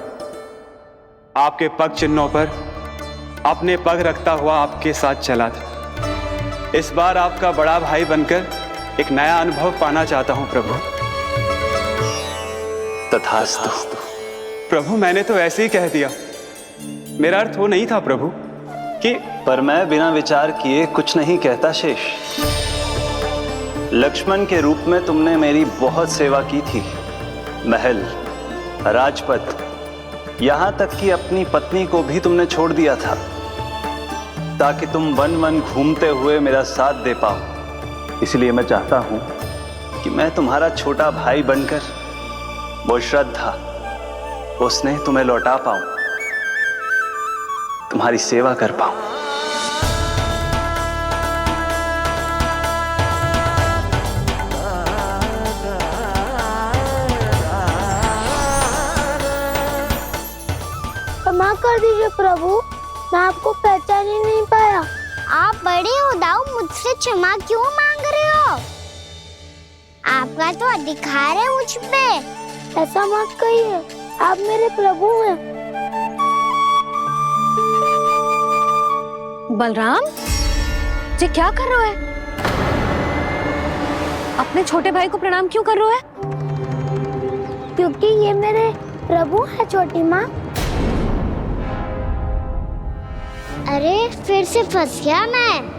आपके पग चिन्हों पर अपने पग रखता हुआ आपके साथ चला था। इस बार आपका बड़ा भाई बनकर एक नया अनुभव पाना चाहता हूं प्रभु। तथास्तु। प्रभु, मैंने तो ऐसे ही कह दिया, मेरा अर्थ वो नहीं था प्रभु कि। पर मैं बिना विचार किए कुछ नहीं कहता शेष। लक्ष्मण के रूप में तुमने मेरी बहुत सेवा की थी। महल, राजपथ, यहां तक कि अपनी पत्नी को भी तुमने छोड़ दिया था ताकि तुम वन वन घूमते हुए मेरा साथ दे पाओ। इसलिए मैं चाहता हूं कि मैं तुम्हारा छोटा भाई बनकर वो श्रद्धा, वो स्नेह तुम्हें लौटा पाऊं, तुम्हारी सेवा कर पाऊं। क्षमा कर दीजिए प्रभु, मैं आपको पहचान ही नहीं पाया। आप बड़े हो दाऊ, मुझसे क्षमा क्यों मांग रहे आपका तो अधिकार है मुझ पे। ऐसा मत कहिए, आप मेरे प्रभु हैं। बलराम, ये क्या कर रहे हो? अपने छोटे भाई को प्रणाम क्यों कर रहे हो? क्योंकि ये मेरे प्रभु है छोटी माँ। अरे फिर से फंस गया मैं।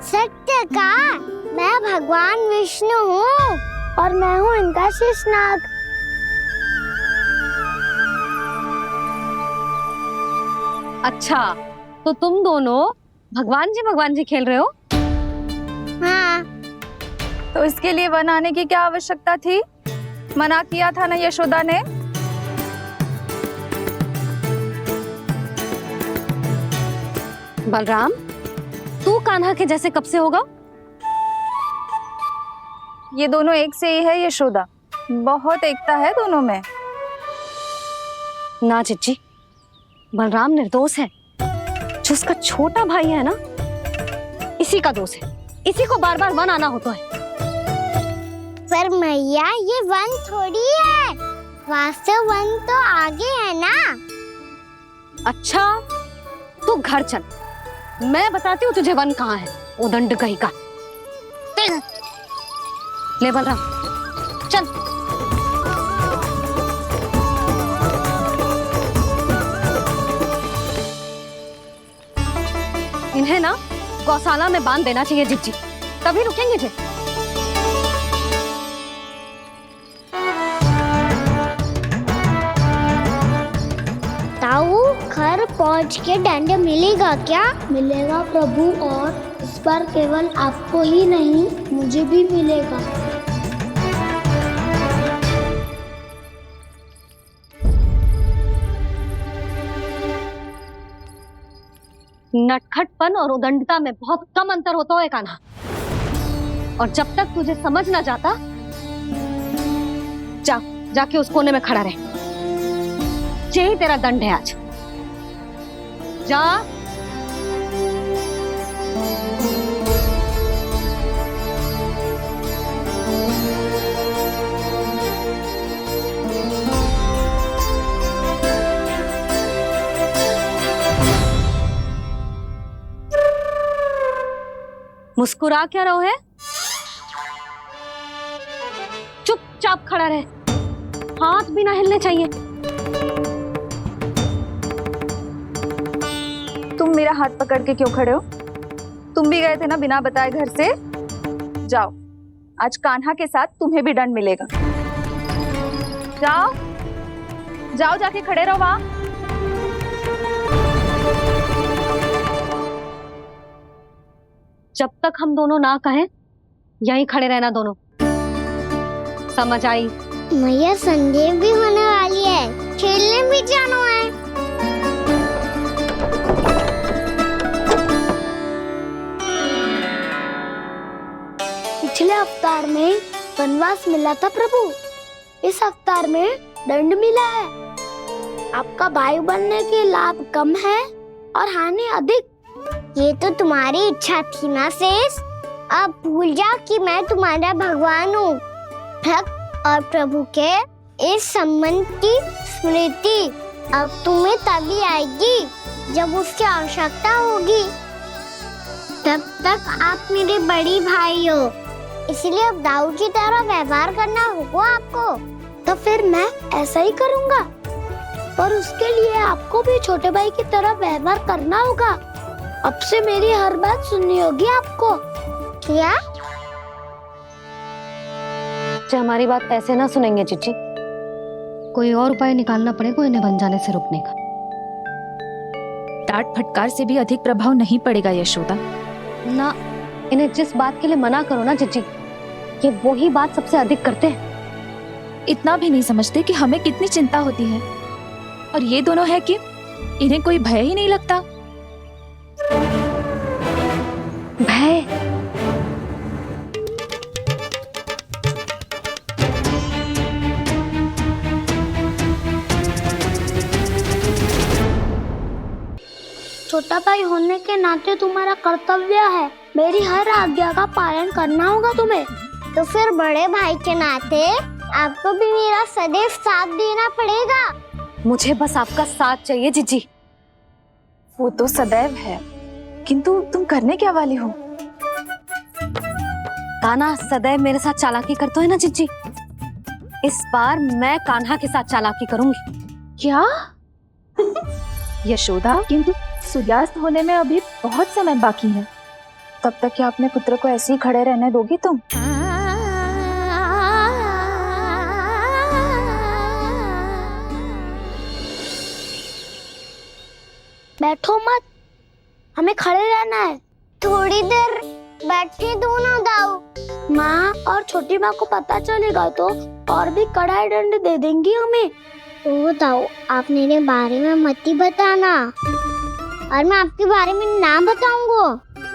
सत्य का, मैं भगवान विष्णु हूँ और मैं हूँ इनका शेषनाग। अच्छा, तो तुम दोनों भगवान जी खेल रहे हो? हाँ। तो इसके लिए वन आने की क्या आवश्यकता थी? मना किया था ना यशोदा ने। बलराम, तू कान्हा के जैसे कब से होगा? ये दोनों एक से ही है यशोदा, बहुत एकता है दोनों में। ना चिच्ची, बलराम निर्दोष है। जो उसका छोटा भाई है ना, इसी का दोष है। इसी को बार बार वन आना होता है। पर मैया, ये वन थोड़ी है, वास्तव वन तो आगे है ना। अच्छा, तू घर चल, मैं बताती हूँ तुझे वन कहाँ है। उदंड कहीं का। ले बलराम, चल। इन्हें ना गौशाला में बांध देना चाहिए जिज्जी, तभी रुकेंगे जे। ताऊ, घर पहुंच के दंड मिलेगा क्या? मिलेगा प्रभु, और इस बार केवल आपको ही नहीं, मुझे भी मिलेगा। नटखटपन और उदंडता में बहुत कम अंतर होता है कान्हा, और जब तक तुझे समझ ना जाता, जाके उस कोने में खड़ा रहे। यही तेरा दंड है आज। जा। मुस्कुरा क्या रहो है? चुपचाप खड़ा रहे, हाथ भी ना हिलने चाहिए। तुम मेरा हाथ पकड़ के क्यों खड़े हो? तुम भी गए थे ना बिना बताए घर से। जाओ, आज कान्हा के साथ तुम्हें भी दंड मिलेगा। जाओ जाओ, जाके खड़े रहो वहां। जब तक हम दोनों ना कहें, यहीं खड़े रहना दोनों। समझ आई? मैया, संडे भी होने वाली है, खेलने भी जाना है। पिछले अवतार में वनवास मिला था प्रभु, इस अवतार में दंड मिला है। आपका भाई बनने के लाभ कम है और हानि अधिक। ये तो तुम्हारी इच्छा थी ना शेष। अब भूल जा कि मैं तुम्हारा भगवान हूँ। भक्त और प्रभु के इस संबंध की स्मृति अब तुम्हें तभी आएगी जब उसकी आवश्यकता होगी। तब तक आप मेरे बड़ी भाई हो, इसलिए अब दाऊ की तरह व्यवहार करना होगा आपको। तो फिर मैं ऐसा ही करूँगा, पर उसके लिए आपको भी छोटे भाई की तरह व्यवहार करना होगा। अब से मेरी हर बात सुननी होगी आपको। क्या? जो हमारी बात ऐसे ना सुनेंगे चिच्ची, कोई और उपाय निकालना पड़ेगा इन्हें बन जाने से रुकने का। डांट फटकार से भी अधिक प्रभाव नहीं पड़ेगा यशोदा। ना, इन्हें जिस बात के लिए मना करो ना चिच्ची, ये वही बात सबसे अधिक करते हैं। इतना भी नहीं समझते कि हमें कितनी चिंता होती है, और ये दोनों है कि इन्हें कोई भय ही नहीं लगता। भय? छोटा भाई होने के नाते तुम्हारा कर्तव्य है, मेरी हर आज्ञा का पालन करना होगा तुम्हें। तो फिर बड़े भाई के नाते आपको भी मेरा सदैव साथ देना पड़ेगा। मुझे बस आपका साथ चाहिए जीजी। वो तो सदैव है, किंतु तुम करने क्या वाली हो? कान्हा सदैव मेरे साथ चालाकी करते है ना जीजी, इस बार मैं कान्हा के साथ चालाकी करूंगी। क्या? यशोदा, किंतु सूर्यास्त होने में अभी बहुत समय बाकी है, तब तक क्या अपने पुत्र को ऐसे ही खड़े रहने दोगी तुम? बैठो मत, हमें खड़े रहना है। थोड़ी देर बैठे दोनों दाऊ। माँ और छोटी माँ को पता चलेगा तो और भी कड़ा दंड दे देंगी हमें। ओ दाऊ, आप मेरे बारे में मत ही बताना, और मैं आपके बारे में ना बताऊंगा।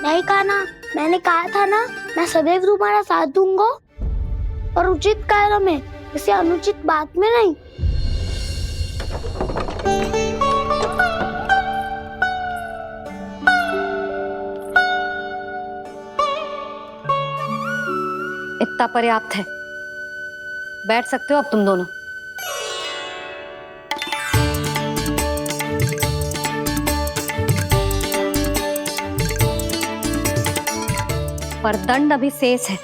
नहीं कान्हा, मैंने कहा था ना, मैं सदैव तुम्हारा साथ दूंगा, और उचित कार्य में, किसी अनुचित बात में नहीं। इतना पर्याप्त है, बैठ सकते हो अब तुम दोनों। पर दंड अभी शेष है।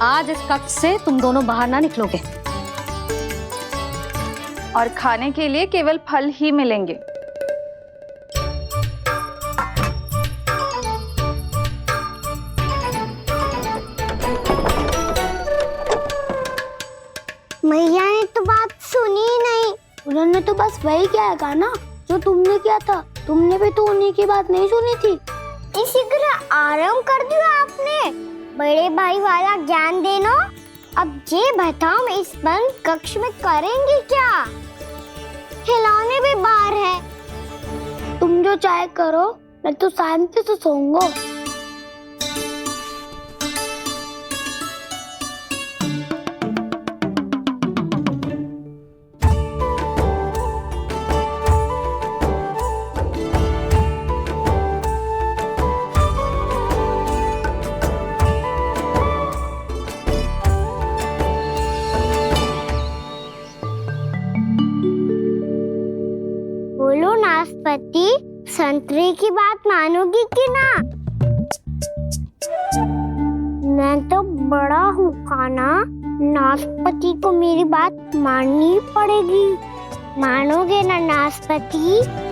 आज इस कक्ष से तुम दोनों बाहर ना निकलोगे, और खाने के लिए केवल फल ही मिलेंगे। मैया ने तो बात सुनी ही नहीं। उन्होंने तो बस वही किया ना जो तुमने किया था। तुमने भी तो उन्हीं की बात नहीं सुनी थी। इसी तरह आराम कर दिया आपने। बड़े भाई वाला ज्ञान देना। अब ये बताओ, मैं इस बंद कक्ष में करेंगे क्या? खिलौने भी बाहर है। तुम जो चाहे करो, मैं तो शांति से सोऊंगा। बोलो नाशपाती, संतरे की बात मानोगी कि ना? मैं तो बड़ा हूँ कान्हा, नाशपाती को मेरी बात माननी पड़ेगी। मानोगे ना नाशपाती?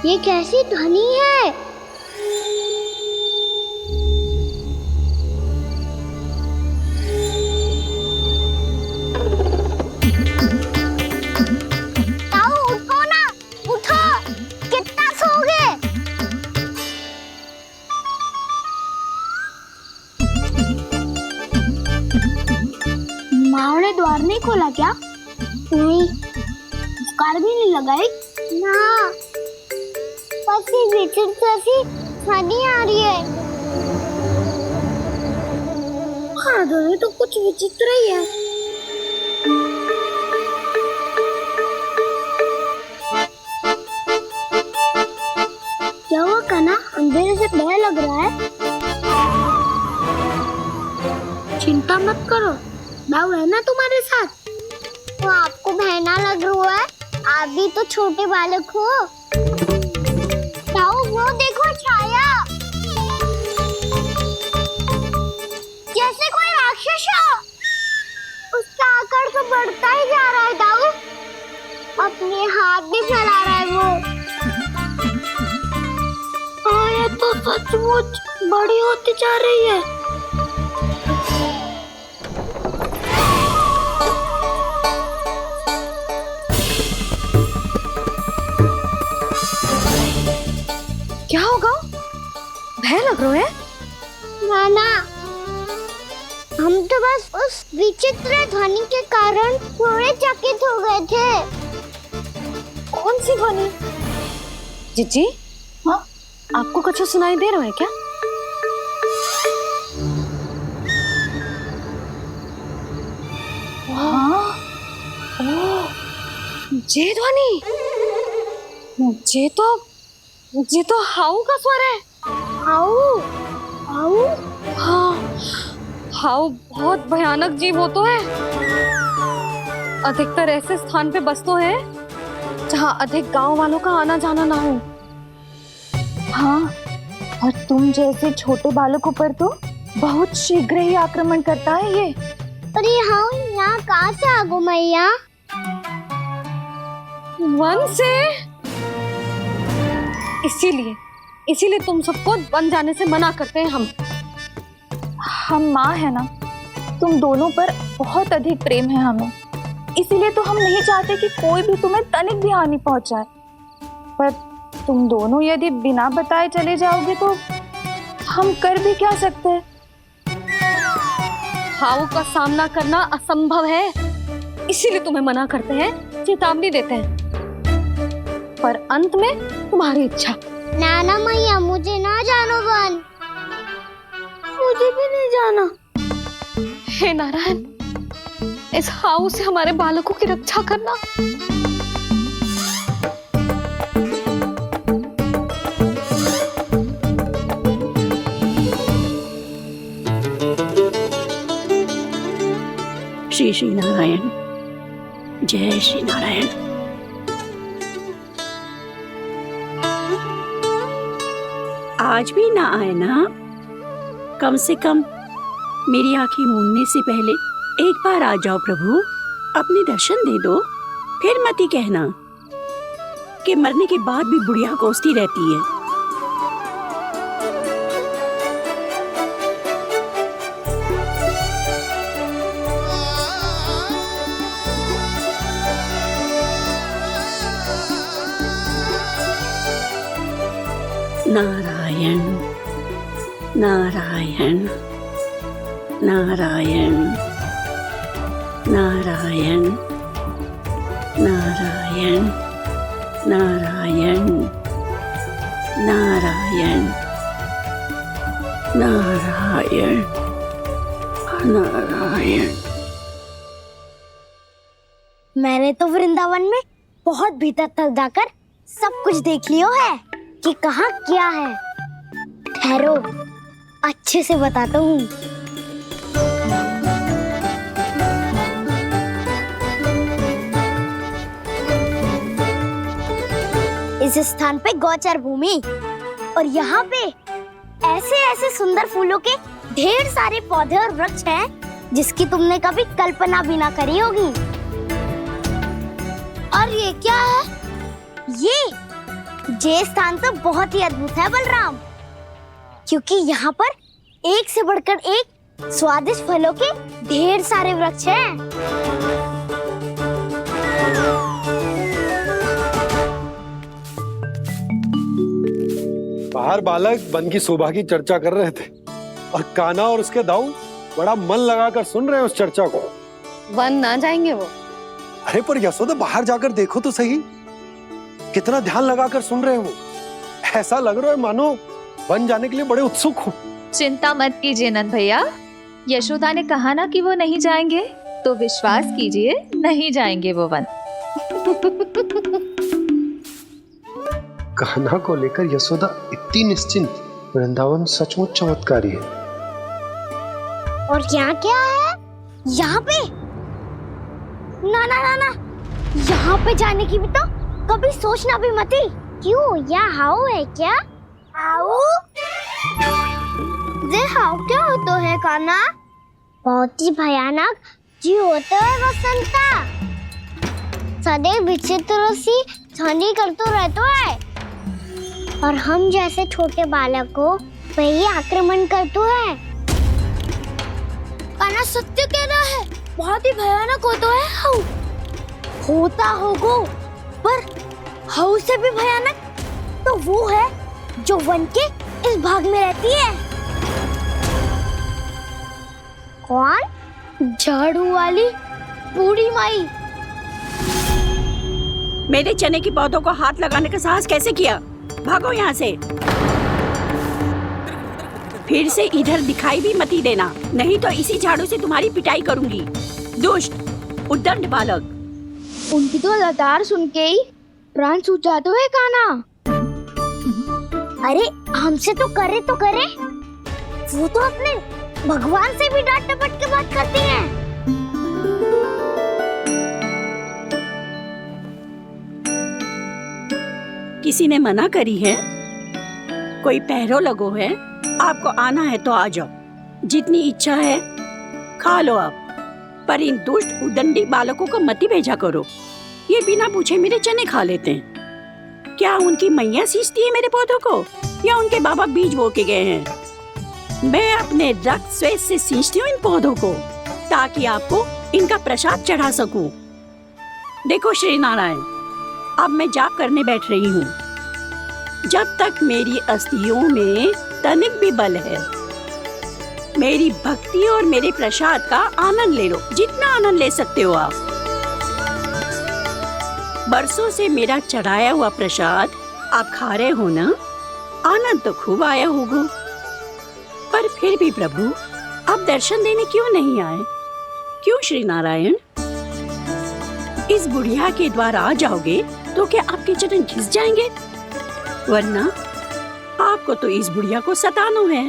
ये कैसी ध्वनि है? ताऊ उठो ना, उठो, कितना सोओगे? माँ ने द्वार नहीं खोला क्या? नहीं। कार भी नहीं लगाई? ना, ध्वनि आ रही है। हाँ, ध्वनि तो कुछ विचित्र ही है। क्या हुआ कान्हा, अंधेरे से डर लग रहा है? चिंता मत करो, दाऊ है ना तुम्हारे साथ। तो आपको बहना लग रहा है? आप भी तो छोटे बालक हो। वो देखो छाया, जैसे कोई राक्षस हो। उसका आकार तो बढ़ता ही जा रहा है दाऊ। अपने हाथ भी फैला रहा है वो। हाँ, ये तो सचमुच बड़ी होती जा रही है। क्या होगा? भय लग रहा है? नाना, हम तो बस उस विचित्र ध्वनि के कारण थोड़े चकित हो गए थे। कौन सी ध्वनि? जीजी, हाँ आपको कुछ सुनाई दे रहा है क्या? हाँ, ओह, ये ध्वनि, ये तो हाउ का स्वर है। हाउ, हाउ, हाँ, हाउ बहुत भयानक जीव हो तो है। अधिकतर ऐसे स्थान पे बसते हैं जहाँ अधिक गांव वालों का आना जाना ना हो। हाँ, और तुम जैसे छोटे बालकों पर तो बहुत शीघ्र ही आक्रमण करता है ये। पर ये हाँ यहाँ कहाँ से आ गो मैया? वन से। इसीलिए तुम सबको वन जाने से मना करते हैं हम माँ है ना, तुम दोनों पर बहुत अधिक प्रेम है हमें, इसीलिए तो हम नहीं चाहते कि कोई भी तुम्हें तनिक भी हानि पहुंचाए। पर तुम दोनों यदि बिना बताए चले जाओगे तो हम कर भी क्या सकते हैं? हाउ का सामना करना असंभव है, इसीलिए तुम्हें मना करते हैं, चेतावनी देते हैं। पर अंत में तुम्हारी इच्छा। नाना मैया मुझे ना जानो वन, मुझे भी नहीं जाना। हे नारायण, इस हाउ से हमारे बालकों की रक्षा करना। श्री श्री नारायण, जय श्री नारायण। आज भी ना आए ना? कम से कम मेरी आंखें मूंदने से पहले एक बार आ जाओ प्रभु, अपने दर्शन दे दो। फिर मत ही कहना कि मरने के बाद भी बुढ़िया कोसती रहती है। नारायण नारायण नारायण नारायण नारायण नारायण नारायण नारायण नारायण। मैंने तो वृंदावन में बहुत भीतर तक जाकर सब कुछ देख लियो है कि कहाँ क्या है। ठहरो, अच्छे से बताता हूँ। इस स्थान पे गोचर भूमि और यहाँ पे ऐसे ऐसे सुंदर फूलों के ढेर सारे पौधे और वृक्ष हैं जिसकी तुमने कभी कल्पना भी ना करी होगी। और ये क्या है? ये स्थान तो बहुत ही अद्भुत है बलराम, क्योंकि यहाँ पर एक से बढ़कर एक स्वादिष्ट फलों के ढेर सारे वृक्ष हैं। बाहर बालक वन की शोभा की चर्चा कर रहे थे और कान्हा और उसके दाऊ बड़ा मन लगाकर सुन रहे हैं उस चर्चा को। वन ना जाएंगे वो? अरे पर यशोदा बाहर जाकर देखो तो सही, कितना ध्यान लगाकर सुन रहे हो। ऐसा लग रहा है मानो वन जाने के लिए बड़े उत्सुक हो। चिंता मत कीजिए नंद भैया, यशोदा ने कहा ना कि वो नहीं जाएंगे, तो विश्वास कीजिए नहीं जाएंगे वो वन। कान्हा को लेकर यशोदा इतनी निश्चिंत, वृंदावन सचमुच चमत्कारी है। और यहाँ क्या है? यहाँ पे ना ना ना ना, यहाँ पे जाने की भी तो कभी सोचना भी मत ही। क्यों, यहाँ हाउ है क्या? हाउ? ये हाउ क्या होता है कान्हा? बहुत ही भयानक जी होता है वसंता, सदैव विचित्र सी ध्वनि करते रहता है और हम जैसे छोटे बालक को वही आक्रमण करते है। कान्हा सत्य कह रहा है, बहुत ही भयानक होता है हाउ। होता होगा, पर हाउ से भी भयानक तो वो है जो वन के इस भाग में रहती है। कौन? झाड़ू वाली बूढ़ी माई। मेरे चने की पौधों को हाथ लगाने का साहस कैसे किया? भागो यहाँ से। फिर से इधर दिखाई भी मती देना, नहीं तो इसी झाड़ू से तुम्हारी पिटाई करूंगी। दुष्ट उद्दंड बालक। उनकी तो लतार सुन के ही प्राण सूझ जाते हुए कान्हा। अरे हमसे तो करे, वो तो अपने भगवान से भी डांट डपट के बात करती हैं। किसी ने मना करी है? कोई पहरो लगो है? आपको आना है तो आ जाओ, जितनी इच्छा है खा लो आप, पर इन दुष्ट उदंडी बालकों को मत ही भेजा करो। ये बिना पूछे मेरे चने खा लेते हैं। क्या उनकी मैया सींचती है मेरे पौधों को, या उनके बाबा बीज बो के गए हैं? मैं अपने रक्त स्वेद से सींचती हूँ इन पौधों को, ताकि आपको इनका प्रसाद चढ़ा सकूं। देखो श्री नारायण, अब मैं जाप करने बैठ रही हूँ। जब तक मेरी अस्थियों में तनिक भी बल है, मेरी भक्ति और मेरे प्रसाद का आनंद ले लो, जितना आनंद ले सकते हो आप। बरसों से मेरा चढ़ाया हुआ प्रसाद आप खा रहे हो ना, आनंद तो खूब आया होगा। पर फिर भी प्रभु, आप दर्शन देने क्यों नहीं आए? क्यों श्री नारायण? इस बुढ़िया के द्वार आ जाओगे तो क्या आपके चरण घिस जाएंगे? वरना आपको तो इस बुढ़िया को सताना है।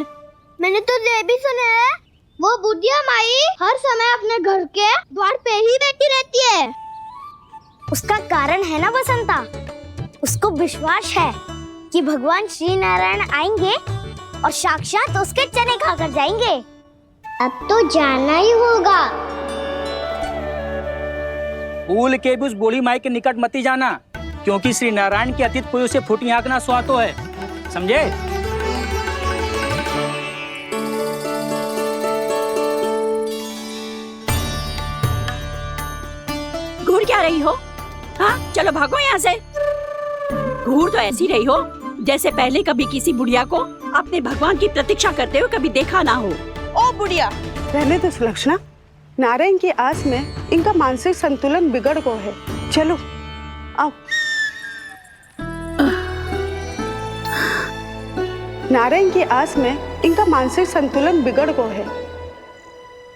मैंने तो ये भी सुना है, वो बुढ़िया माई हर समय अपने घर के द्वार पे ही बैठी रहती है। उसका कारण है ना बसंता, उसको विश्वास है कि भगवान श्री नारायण आएंगे और साक्षात उसके चने खाकर जाएंगे। अब तो जाना ही होगा। भूल के भी उस बूढ़ी माई के निकट मत जाना, क्योंकि श्री नारायण के अतीत कोई उसे फूटी आंख ना सुहातो है, समझे? घूर क्या रही हो? हाँ, चलो भागो यहाँ से। घूर तो ऐसी रही हो जैसे पहले कभी किसी बुढ़िया को अपने भगवान की प्रतीक्षा करते हुए कभी देखा ना हो। ओ बुढ़िया, रहने दो सुलक्षणा। नारायण की आस में इनका मानसिक संतुलन बिगड़ गया है। चलो आओ। नारायण की आस में इनका मानसिक संतुलन बिगड़ गया है।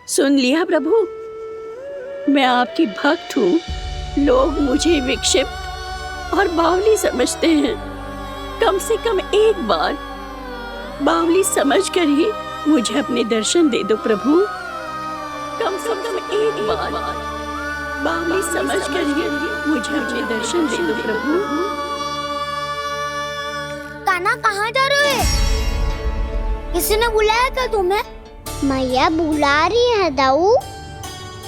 सुन लिया प्रभु, मैं आपकी भक्त हूँ। लोग मुझे विक्षिप्त और बावली समझते हैं। कम से कम एक बार बावली समझकर ही मुझे अपने दर्शन दे दो प्रभु। कम से कम एक बार बावली समझकर ही मुझे अपने दर्शन दे दो प्रभु। कान्हा कहाँ जा रहे हो? किसी ने बुलाया क्या तुम्हें? मैया बुला रही है दाऊ,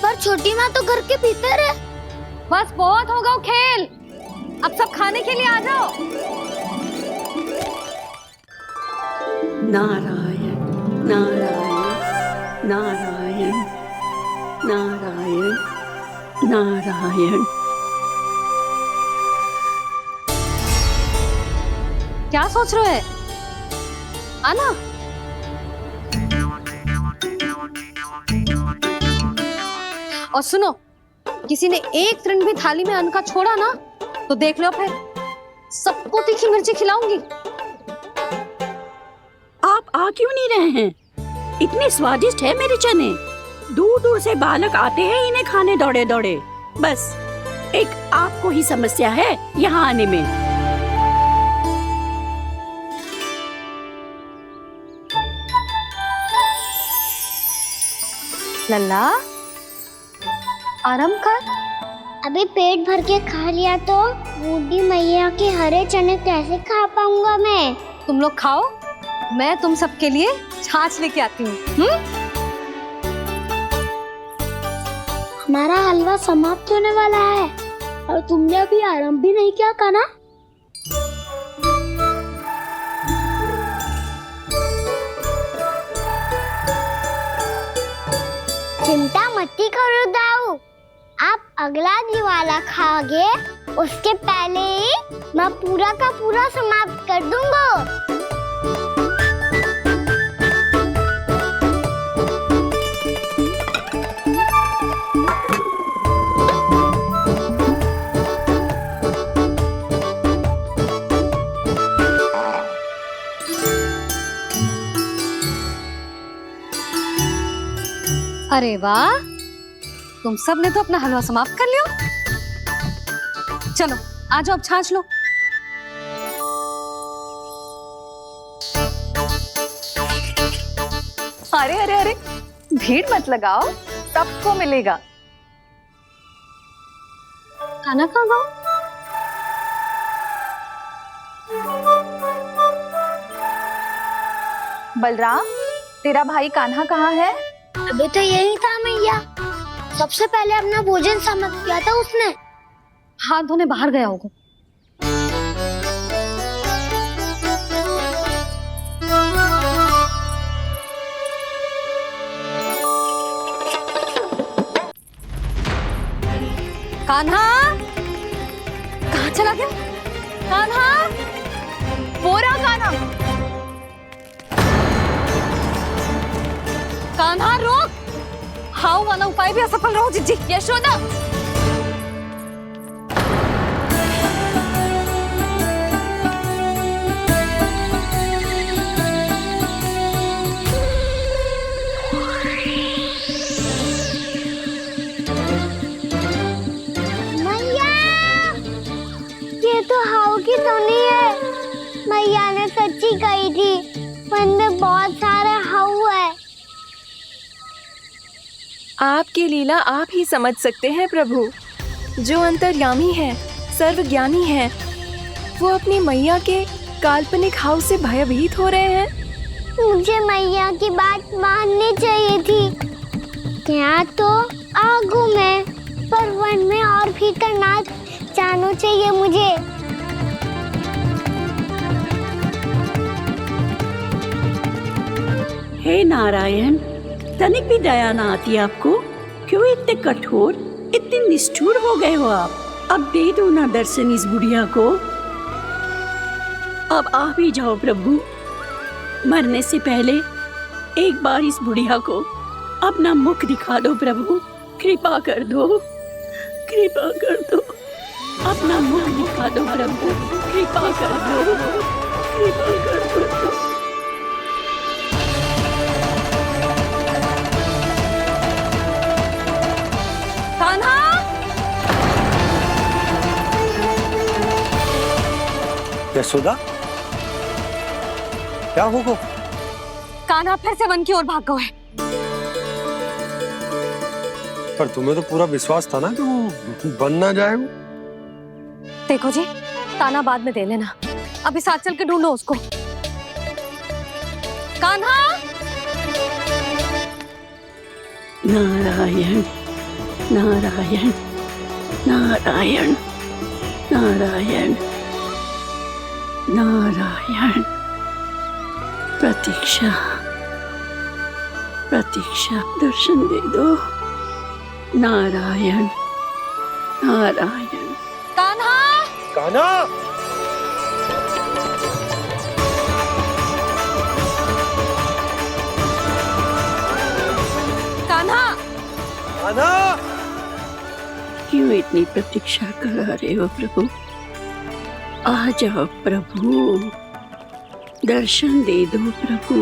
पर छोटी माँ तो घर के भीतर है। बस बहुत होगा खेल, अब सब खाने के लिए आ जाओ। नारायण नारायण नारायण नारायण नारायण। क्या सोच रहे हैं? आना। और सुनो, किसी ने एक तृण भी थाली में अन्न का छोड़ा ना, तो देख लो फिर सबको तीखी मिर्ची खिलाऊंगी। आप आ क्यों नहीं रहे हैं? इतने स्वादिष्ट है मेरे चने। दूर दूर से बालक आते हैं इन्हें खाने दौड़े दौड़े। बस एक आपको ही समस्या है यहाँ आने में। लल्ला, आराम कर। अभी पेट भर के खा लिया तो बूढ़ी मैया के हरे चने कैसे खा पाऊंगा मैं? तुम लोग खाओ, मैं तुम सबके लिए छाछ लेके आती हूँ। हमारा हलवा समाप्त होने वाला है और तुमने अभी आराम भी नहीं किया कान्हा। चिंता मत करो दाऊ, आप अगला दिवाला खाओगे उसके पहले ही मैं पूरा का पूरा समाप्त कर दूंगा। अरे वाह, तुम सब ने तो अपना हलवा समाप्त कर लिया। चलो आ जाओ, अब छाछ लो। अरे अरे अरे, भीड़ मत लगाओ, सबको मिलेगा। खाना खा गो। बलराम, तेरा भाई कान्हा कहाँ है? अभी तो यही था मैया, सबसे पहले अपना भोजन समाप्त किया था उसने। हाथ धोने बाहर गया होगा। कान्हा कहाँ चला गया? कान्हा, बोरा कान्हा, कान्हा रोक। हाउ वाला उपाय भी असफल रहो जिज्जी। यशोदा, ये तो हाउ की धुनी है। मैया ने सच्ची कही थी, वन में बहुत सारे हाउ है। आपकी लीला आप ही समझ सकते हैं प्रभु। जो अंतर्यामी है, सर्वज्ञानी है, वो अपनी मैया के काल्पनिक हाव से भयभीत हो रहे हैं। मुझे मैया की बात माननी चाहिए थी। यहाँ तो आगू में, पर वन में और भीतर ना जाना चाहिए मुझे। हे नारायण, तनिक भी दया ना आती आपको? क्यों इतने कठोर, इतने निष्ठुर हो गए हो आप? अब दे दो ना दर्शन इस बुढ़िया को। अब आ भी जाओ प्रभु, मरने से पहले एक बार इस बुढ़िया को अपना मुख दिखा दो प्रभु। कृपा कर दो, कृपा कर दो, अपना मुख दिखा दो प्रभु। कृपा कर दो, कृपा कर दो। कान्हा, यशोदा, क्या होगा? कान्हा फिर से वन की ओर भाग गए। पर तुम्हें तो पूरा विश्वास था ना कि वो बन ना जाए। देखो जी, ताना बाद में दे लेना, अभी साथ चल के ढूंढो उसको। कान्हा, नारायण नारायण नारायण नारायण नारायण। प्रतीक्षा प्रतीक्षा, दर्शन दे दो। नारायण नारायण। कान्हा, कान्हा, कान्हा, कान्हा। क्यों इतनी प्रतीक्षा करा रहे हो प्रभु? आ जाओ प्रभु, दर्शन दे दो प्रभु।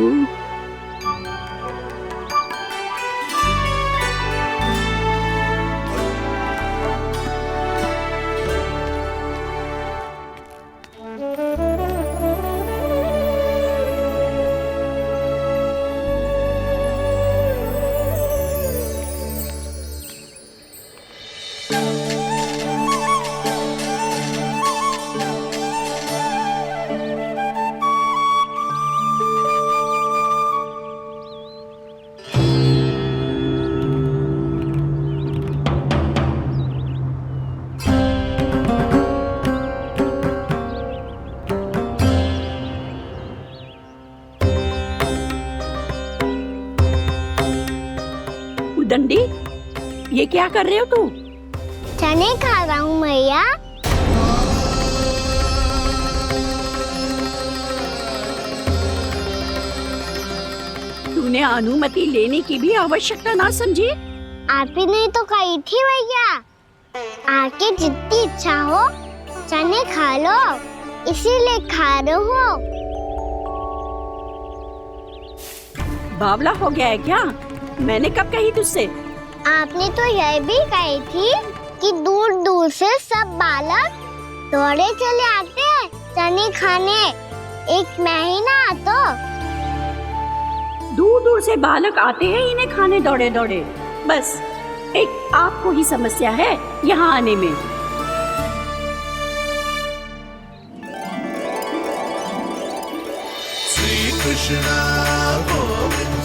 दंडी, ये क्या कर रहे हो तू? चने खा रहा हूँ मैया। तूने अनुमति लेने की भी आवश्यकता ना समझी? आप ही नहीं तो कही थी भैया, आके जितनी इच्छा हो चने खा लो, इसीलिए खा रहे हो। बावला हो गया है क्या? मैंने कब कही तुझसे? आपने तो यह भी कही थी कि दूर दूर से सब बालक दौड़े चले आते हैं चने खाने, एक महीना तो दूर दूर से बालक आते हैं इन्हें खाने दौड़े दौड़े। बस एक आपको ही समस्या है यहाँ आने में। श्री कृष्ण गोविंद